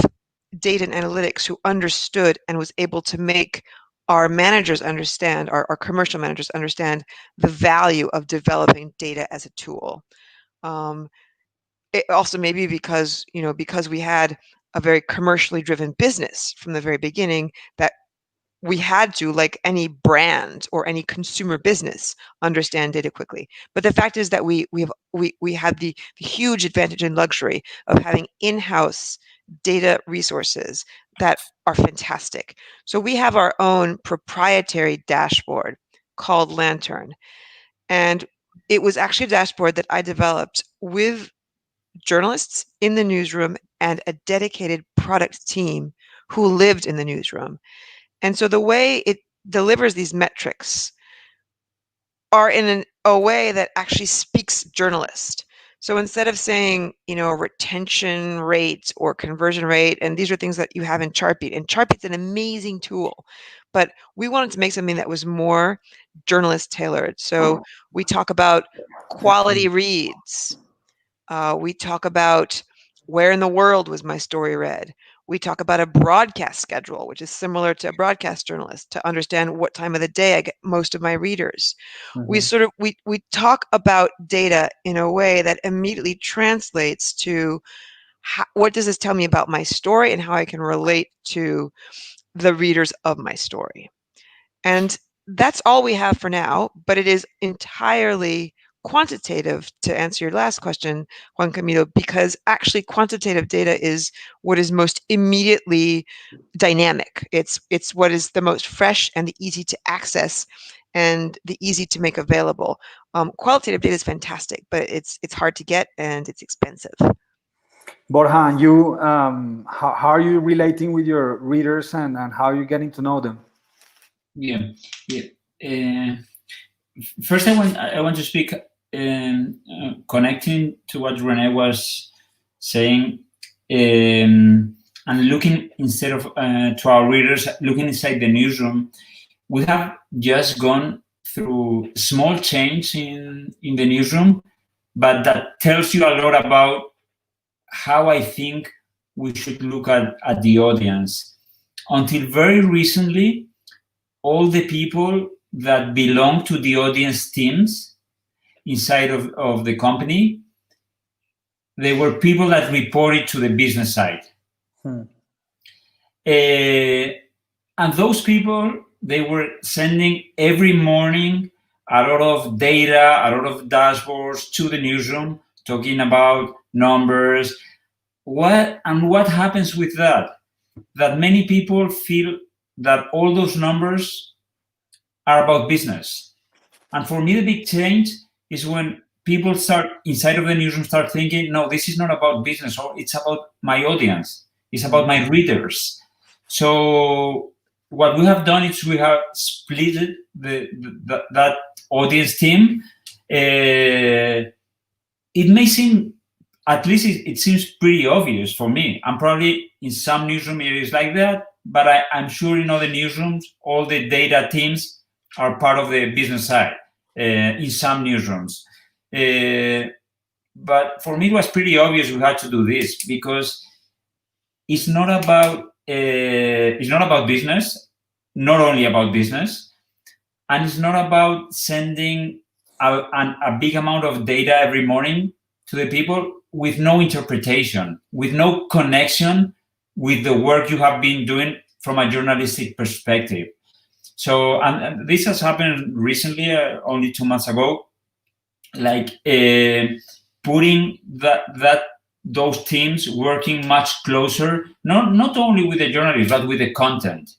data and analytics who understood and was able to make our managers understand, our commercial managers understand the value of developing data as a tool. It also maybe because we had a very commercially driven business from the very beginning, that we had to, like any brand or any consumer business, understand data quickly. But the fact is that we had the huge advantage and luxury of having in-house data resources that are fantastic. So we have our own proprietary dashboard called Lantern. And it was actually a dashboard that I developed with journalists in the newsroom and a dedicated product team who lived in the newsroom. And so the way it delivers these metrics are in a way that actually speaks journalist. So instead of saying, retention rate or conversion rate, and these are things that you have in Chartbeat, and Chartbeat's an amazing tool, but we wanted to make something that was more journalist tailored. So we talk about quality reads. We talk about where in the world was my story read. We talk about a broadcast schedule, which is similar to a broadcast journalist, to understand what time of the day I get most of my readers. Mm-hmm. We talk about data in a way that immediately translates to what does this tell me about my story and how I can relate to the readers of my story. And that's all we have for now, but it is entirely quantitative, to answer your last question, Juan Camilo, because actually quantitative data is what is most immediately dynamic. It's what is the most fresh and the easy to access and the easy to make available. Qualitative data is fantastic, but it's hard to get and it's expensive. Borja, and you, how are you relating with your readers, and how are you getting to know them? Yeah. First, I want to speak connecting to what Renée was saying, and looking instead of to our readers, looking inside the newsroom. We have just gone through small change in the newsroom, but that tells you a lot about how I think we should look at the audience. Until very recently, all the people that belong to the audience teams inside of the company, they were people that reported to the business side. And those people, they were sending every morning a lot of data, a lot of dashboards to the newsroom, talking about numbers. What happens with that? That many people feel that all those numbers are about business. And for me, the big change is when people start inside of the newsroom start thinking, no, this is not about business, or it's about my audience. It's about my readers. So what we have done is we have split that audience team. It may seem, at least it seems pretty obvious for me. I'm probably in some newsroom areas like that, but I'm sure in other newsrooms, all the data teams are part of the business side in some newsrooms. But for me, it was pretty obvious we had to do this because it's not about business, not only about business, and it's not about sending a big amount of data every morning to the people with no interpretation, with no connection with the work you have been doing from a journalistic perspective. So, and this has happened recently, only 2 months ago, like putting those teams working much closer, not only with the journalists, but with the content.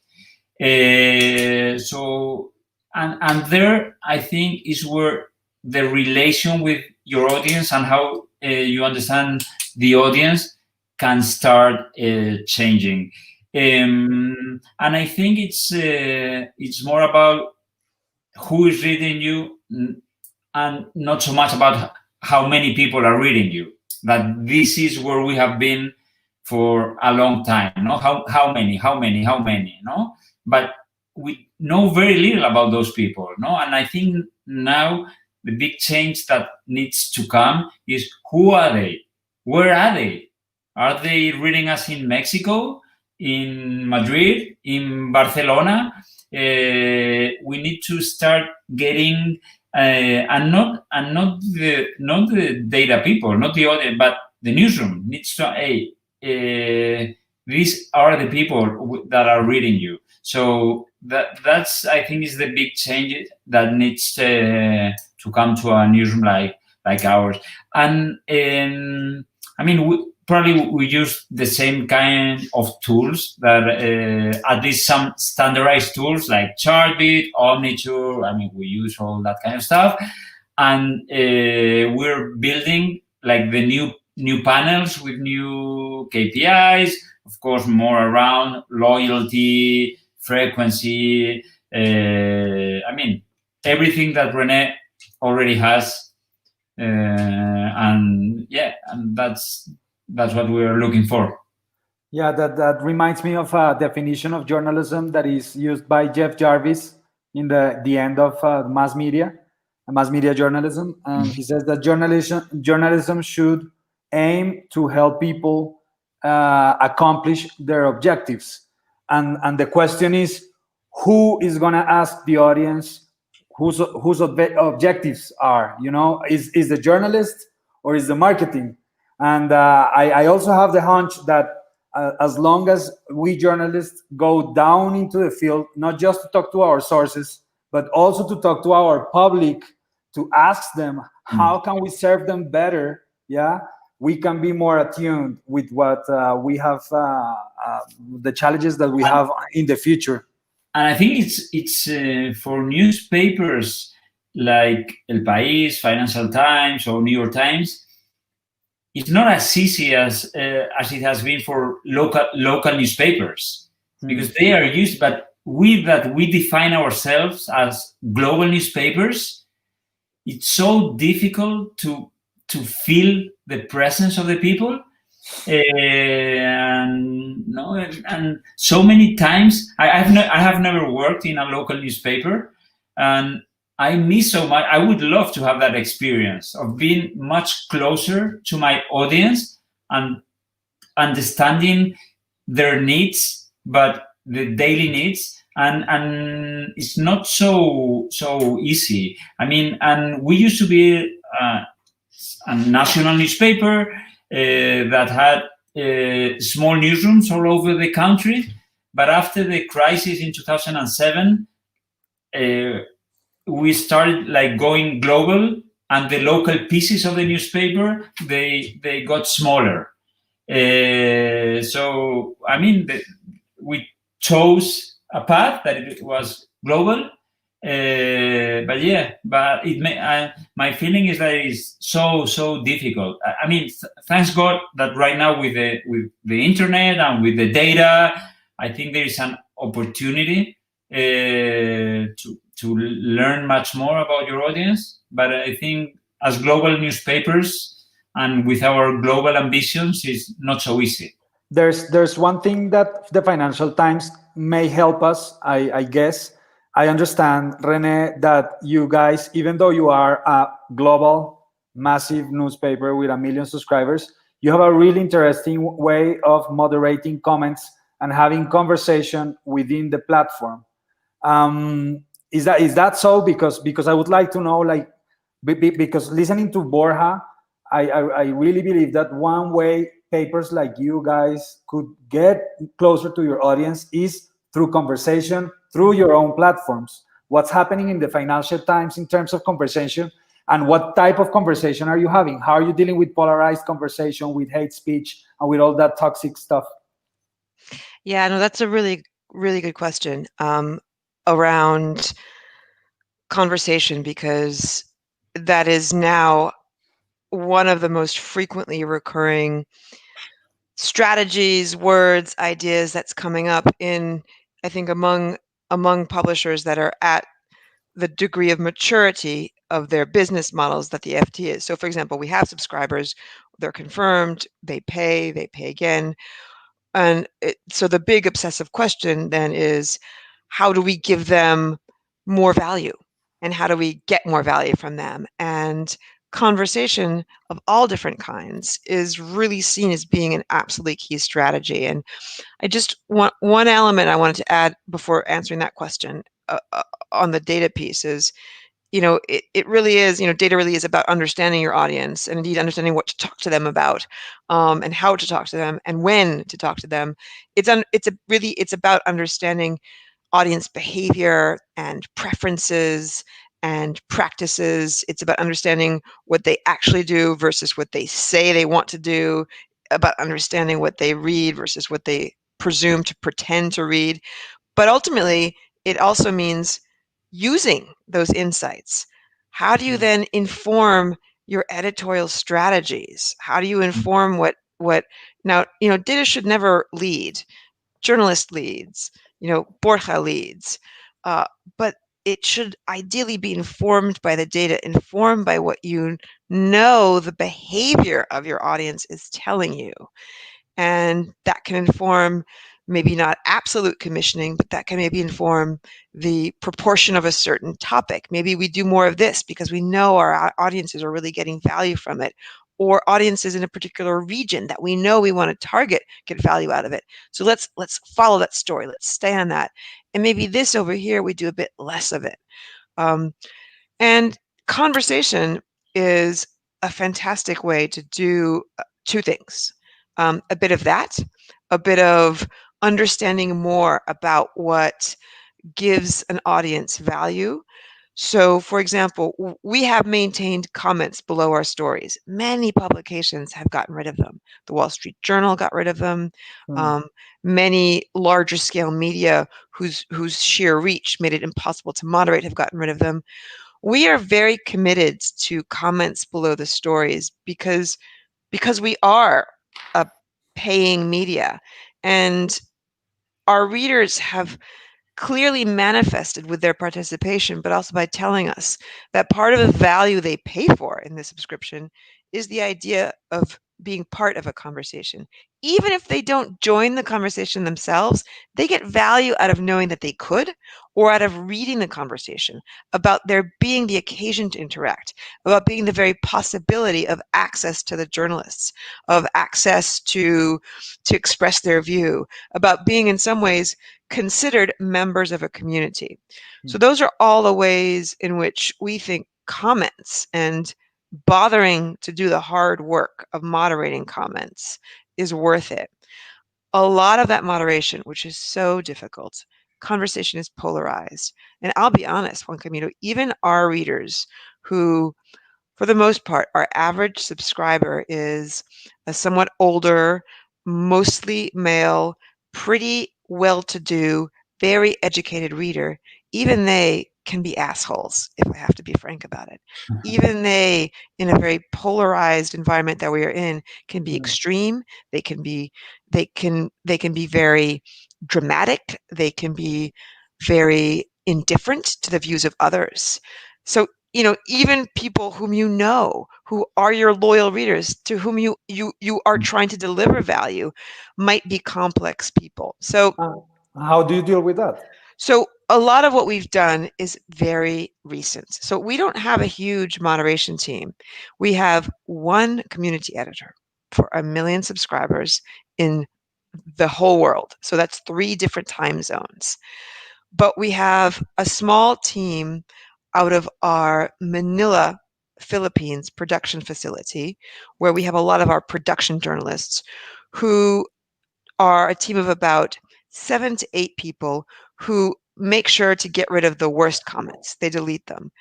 So, and there, I think, is where the relation with your audience and how you understand the audience can start changing. And I think it's more about who is reading you and not so much about how many people are reading you. That this is where we have been for a long time, no? How many, no? But we know very little about those people, no? And I think now the big change that needs to come is who are they? Where are they? Are they reading us in Mexico, in Madrid, in Barcelona? We need to start getting and not the data people, not the audience, but the newsroom needs to. These are the people that are reading you. So that's I think is the big change that needs to come to a newsroom like ours. And I mean, we use the same kind of tools that at least some standardized tools like Chartbeat, Omniture. I mean, we use all that kind of stuff, and we're building like the new panels with new KPIs. Of course, more around loyalty, frequency. I mean, everything that Renée already has, and that's what we are looking for. Yeah, that reminds me of a definition of journalism that is used by Jeff Jarvis in the end of mass media journalism. He says that journalism should aim to help people accomplish their objectives. And the question is, who is going to ask the audience whose objectives are? Is the journalist or is the marketing? And I also have the hunch that as long as we journalists go down into the field, not just to talk to our sources, but also to talk to our public, to ask them how can we serve them better, we can be more attuned with what we have, the challenges that we have in the future. And I think it's for newspapers like El País, Financial Times, or New York Times. It's not as easy as it has been for local newspapers, because they are used. But we define ourselves as global newspapers. It's so difficult to feel the presence of the people, and so many times I have never worked in a local newspaper, and I miss so much. I would love to have that experience of being much closer to my audience and understanding their needs, but the daily needs, and it's not so easy. I mean, and we used to be a national newspaper that had small newsrooms all over the country, but after the crisis in 2007, we started going global, and the local pieces of the newspaper they got smaller. So I mean, we chose a path that it was global, but my feeling is that it's so difficult. I mean, thanks God that right now with the internet and with the data, I think there is an opportunity to learn much more about your audience. But I think as global newspapers and with our global ambitions, it's not so easy. There's one thing that the Financial Times may help us, I guess. I understand, Renée, that you guys, even though you are a global, massive newspaper with 1 million subscribers, you have a really interesting way of moderating comments and having conversation within the platform. Is that so? Because I would like to know, because listening to Borja, I really believe that one way papers like you guys could get closer to your audience is through conversation, through your own platforms. What's happening in the Financial Times in terms of conversation, and what type of conversation are you having? How are you dealing with polarized conversation, with hate speech, and with all that toxic stuff? Yeah, no, that's a really, really good question around conversation, because that is now one of the most frequently recurring strategies, words, ideas that's coming up in, I think, among publishers that are at the degree of maturity of their business models that the FT is. So, for example, we have subscribers, they're confirmed, they pay again. And so the big obsessive question then is, how do we give them more value? And how do we get more value from them? And conversation of all different kinds is really seen as being an absolutely key strategy. And I just want one element I wanted to add before answering that question on the data piece is, it really is, data really is about understanding your audience, and indeed understanding what to talk to them about, and how to talk to them, and when to talk to them. It's about understanding audience behavior and preferences and practices. It's about understanding what they actually do versus what they say they want to do, about understanding what they read versus what they presume to pretend to read. But ultimately, it also means using those insights. How do you then inform your editorial strategies? How do you inform what now, data should never lead. Journalist leads, Borja leads. But it should ideally be informed by the data, informed by what you know the behavior of your audience is telling you. And that can inform maybe not absolute commissioning, but that can maybe inform the proportion of a certain topic. Maybe we do more of this because we know our audiences are really getting value from it, or audiences in a particular region that we know we want to target get value out of it. So let's follow that story. Let's stay on that. And maybe this over here, we do a bit less of it. And conversation is a fantastic way to do two things. A bit of that, a bit of understanding more about what gives an audience value. So, for example, we have maintained comments below our stories. Many publications have gotten rid of them. The Wall Street Journal got rid of them. Many larger scale media whose sheer reach made it impossible to moderate have gotten rid of them. We are very committed to comments below the stories because we are a paying media, and our readers have clearly manifested with their participation, but also by telling us that part of the value they pay for in the subscription is the idea of being part of a conversation. Even if they don't join the conversation themselves, they get value out of knowing that they could, or out of reading the conversation, about there being the occasion to interact, about being the very possibility of access to the journalists, of access to express their view, about being in some ways considered members of a community. So those are all the ways in which we think comments and bothering to do the hard work of moderating comments is worth it. A lot of that moderation, which is so difficult, conversation is polarized. And I'll be honest, Juan Camilo, even our readers who, for the most part, our average subscriber is a somewhat older, mostly male, pretty well-to-do, very educated reader, even they can be assholes, if I have to be frank about it. Even they, in a very polarized environment that we are in, can be extreme. They can be very dramatic. They can be very indifferent to the views of others. So, even people whom you know, who are your loyal readers, to whom you are trying to deliver value, might be complex people. So how do you deal with that? So a lot of what we've done is very recent. So we don't have a huge moderation team. We have one community editor for 1 million subscribers in the whole world. So that's 3 different time zones. But we have a small team out of our Manila, Philippines production facility, where we have a lot of our production journalists who are a team of about 7 to 8 people who make sure to get rid of the worst comments. They delete them.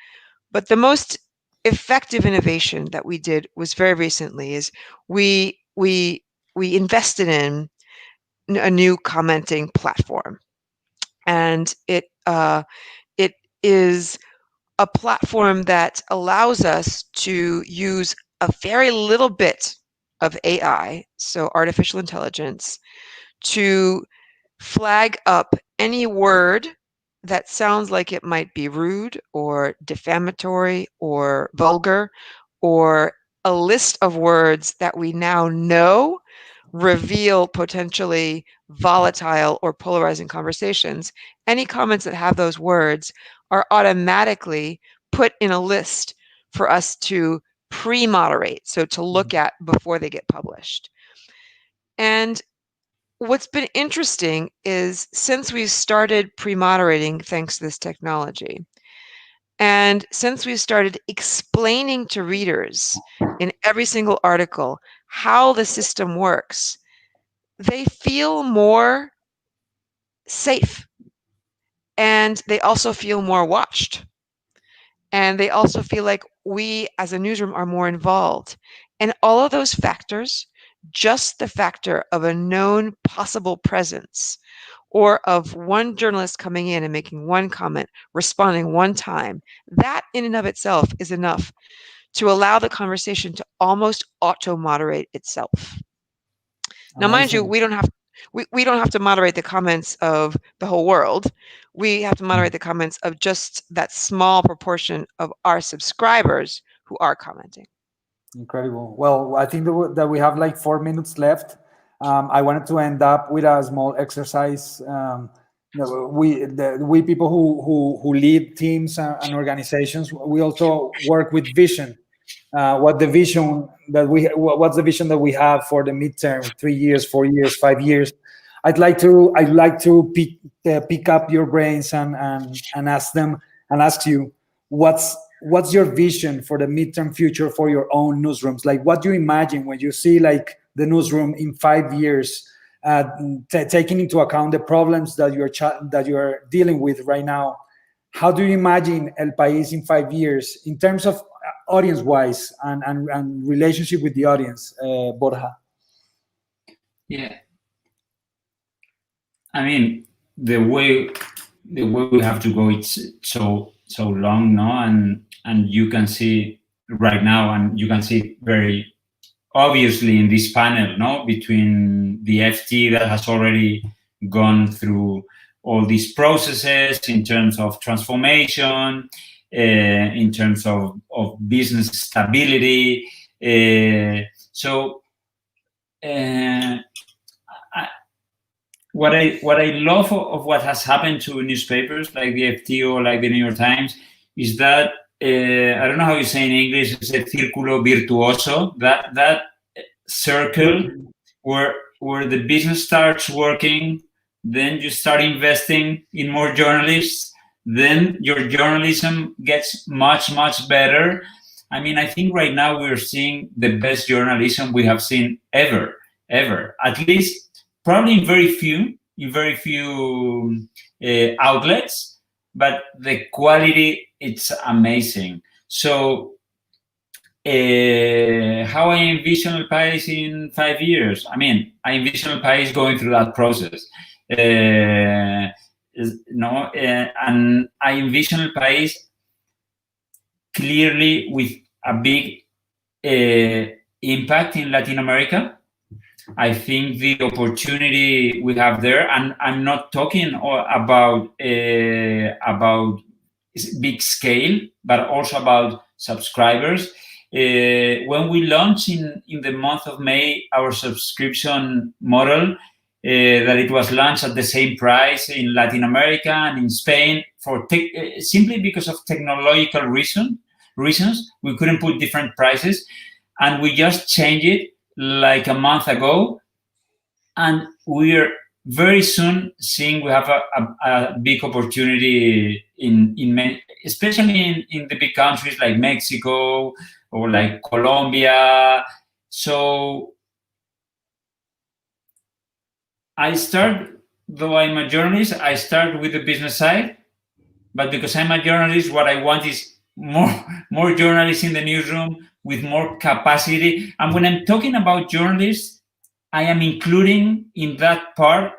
But the most effective innovation that we did was very recently is we invested in a new commenting platform. And it is a platform that allows us to use a very little bit of AI, so artificial intelligence, to flag up any word that sounds like it might be rude or defamatory or vulgar, or a list of words that we now know reveal potentially volatile or polarizing conversations. Any comments that have those words are automatically put in a list for us to pre-moderate, so to look at before they get published. And what's been interesting is, since we started pre-moderating thanks to this technology, and since we started explaining to readers in every single article how the system works, they feel more safe, and they also feel more watched, and they also feel like we as a newsroom are more involved. And all of those factors, just the factor of a known possible presence, or of one journalist coming in and making one comment, responding one time, that in and of itself is enough to allow the conversation to almost auto-moderate itself. Now, mind you, we don't have to moderate the comments of the whole world. we have to moderate the comments of just that small proportion of our subscribers who are commenting. Incredible. Well, I think that we have like 4 minutes left. I wanted to end up with a small exercise. We people who lead teams and organizations, we also work with vision. What's the vision that we have for the midterm, 3 years, 4 years, 5 years? I'd like to pick up your brains and ask you what's your vision for the midterm future for your own newsrooms? Like, what do you imagine when you see like the newsroom in 5 years, taking into account the problems that you're dealing with right now? How do you imagine El País in 5 years in terms of audience-wise and relationship with the audience, Borja? Yeah. I mean, the way we have to go, it's so long, no? And you can see right now, and you can see very obviously in this panel, no, between the FT that has already gone through all these processes in terms of transformation, in terms of business stability. What I love of what has happened to newspapers like the FT or like the New York Times is that I don't know how you say in English, it's a círculo virtuoso, that circle where the business starts working, then you start investing in more journalists, then your journalism gets much better. I mean, I think right now we're seeing the best journalism we have seen ever. At least probably in very few outlets, but the quality, it's amazing. So how I envision El País in 5 years? I mean, I envision El País going through that process. And I envision El País clearly with a big impact in Latin America. I think the opportunity we have there, and I'm not talking about big scale, but also about subscribers. When we launched in the month of May our subscription model, that it was launched at the same price in Latin America and in Spain simply because of technological reasons, we couldn't put different prices, and we just changed it like a month ago, and we're very soon seeing we have a big opportunity in many, especially in the big countries like Mexico or like Colombia. So though I'm a journalist, I start with the business side, but because I'm a journalist, what I want is more journalists in the newsroom with more capacity. And when I'm talking about journalists, I am including in that part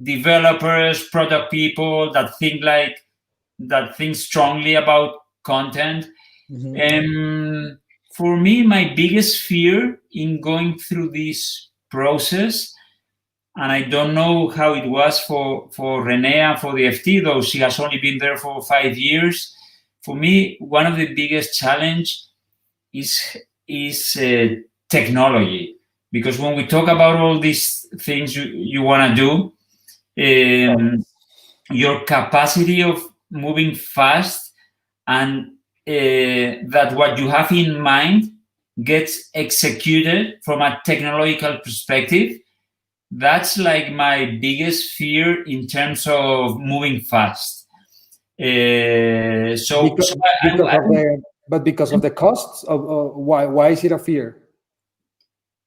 developers, product people that think strongly about content. Mm-hmm. For me, my biggest fear in going through this process, and I don't know how it was for Renée and for the FT, though she has only been there for 5 years. For me, one of the biggest challenge is technology, because when we talk about all these things you want to do, your capacity of moving fast and that what you have in mind gets executed from a technological perspective, that's like my biggest fear in terms of moving fast. Because of the costs, why is it a fear?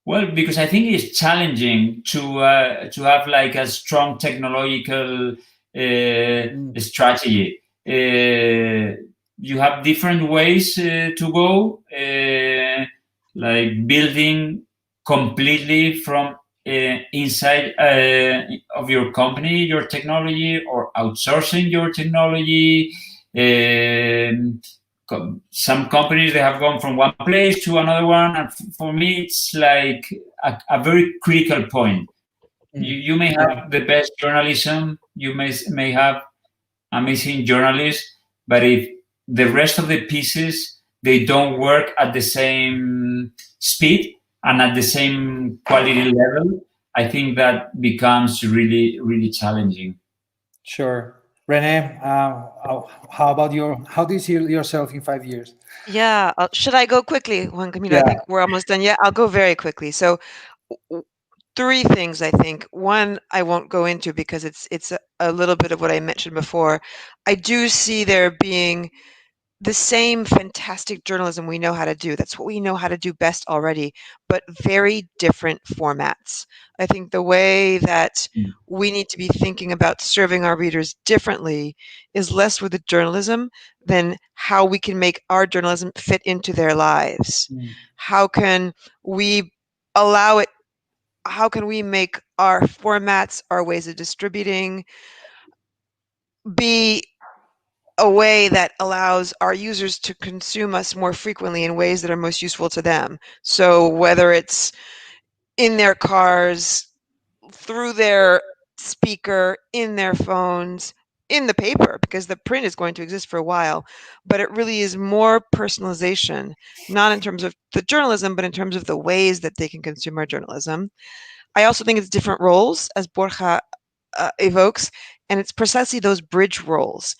Well, because I think it's challenging to have like a strong technological strategy. You have different ways to go, like building completely from inside of your company, your technology, or outsourcing your technology. Some companies, they have gone from one place to another one, and for me it's like a very critical point. You may have the best journalism, you may have amazing journalists, but if the rest of the pieces, they don't work at the same speed and at the same quality level, I think that becomes really, really challenging. Sure. Renée, how do you see yourself in 5 years? Yeah. Should I go quickly, Juan Camilo? Yeah. I think we're almost done. Yeah, I'll go very quickly. So three things, I think. One, I won't go into because it's a little bit of what I mentioned before. I do see there being the same fantastic journalism we know how to do. That's what we know how to do best already, but very different formats. I think the way that we need to be thinking about serving our readers differently is less with the journalism than how we can make our journalism fit into their lives. How can we allow it? How can we make our formats, our ways of distributing, be a way that allows our users to consume us more frequently in ways that are most useful to them? So whether it's in their cars, through their speaker, in their phones, in the paper, because the print is going to exist for a while, but it really is more personalization, not in terms of the journalism, but in terms of the ways that they can consume our journalism. I also think it's different roles, as Borja evokes, and it's precisely those bridge roles.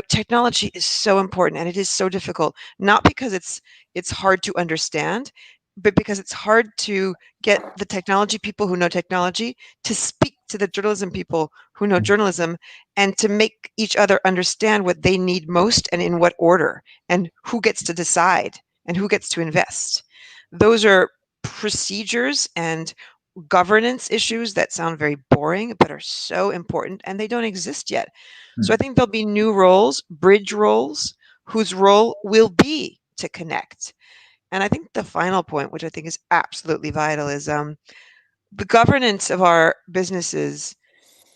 Technology is so important, and it is so difficult, not because it's hard to understand, but because it's hard to get the technology people who know technology to speak to the journalism people who know journalism, and to make each other understand what they need most and in what order, and who gets to decide and who gets to invest. Those are procedures and governance issues that sound very boring but are so important, and they don't exist yet. So I think there'll be new roles, bridge roles, whose role will be to connect. And I think the final point, which I think is absolutely vital, is the governance of our businesses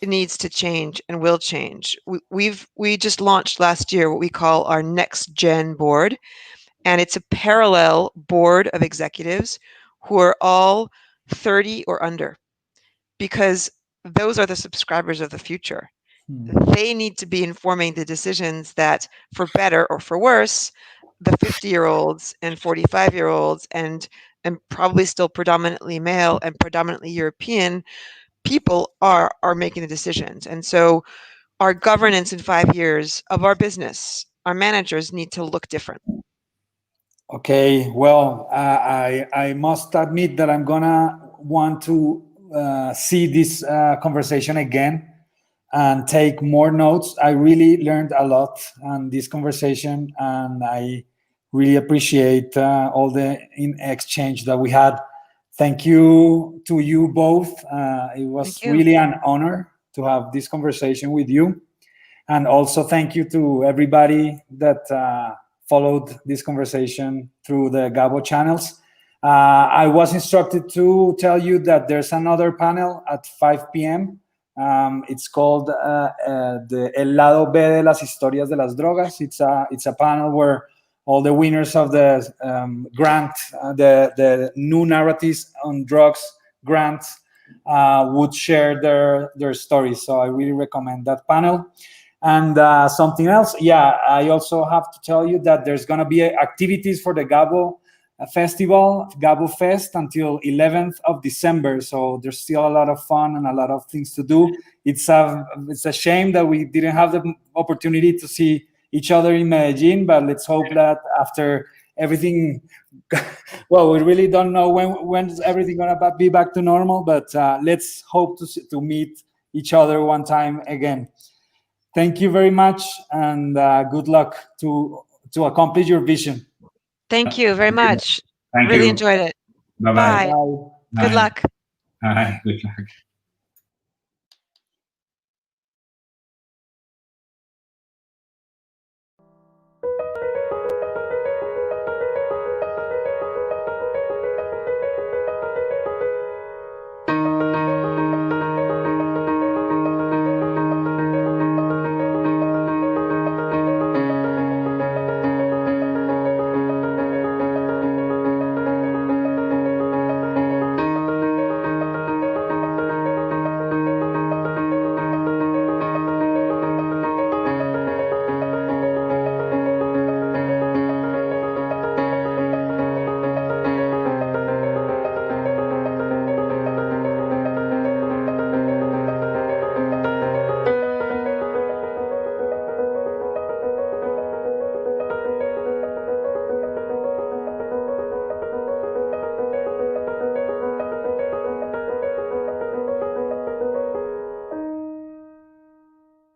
needs to change and will change. We just launched last year what we call our Next Gen board, and it's a parallel board of executives who are all 30 or under, because those are the subscribers of the future. They need to be informing the decisions that, for better or for worse, the 50-year-olds and 45-year-olds and probably still predominantly male and predominantly European people are making the decisions. And so our governance in 5 years of our business, our managers need to look different. Okay, well, I must admit that I'm gonna want to see this conversation again and take more notes. I really learned a lot on this conversation, and I really appreciate all the exchange that we had. Thank you to you both. It was really an honor to have this conversation with you. And also thank you to everybody that followed this conversation through the Gabo channels. I was instructed to tell you that there's another panel at 5 p.m. It's called the El Lado B de las Historias de las Drogas. It's a panel where all the winners of the grant, the new narratives on drugs grants, would share their stories. So I really recommend that panel. And something else, I also have to tell you that there's going to be activities for the Gabo Festival, Gabo Fest, until 11th of December. So there's still a lot of fun and a lot of things to do. It's a shame that we didn't have the opportunity to see each other in Medellin, but let's hope that after everything, well, we really don't know when's everything going to be back to normal, but let's hope to meet each other one time again. Thank you very much, and good luck to accomplish your vision. Thank you very much. Thank really you. enjoyed it. Bye-bye. Bye. Good luck. Bye. Good luck.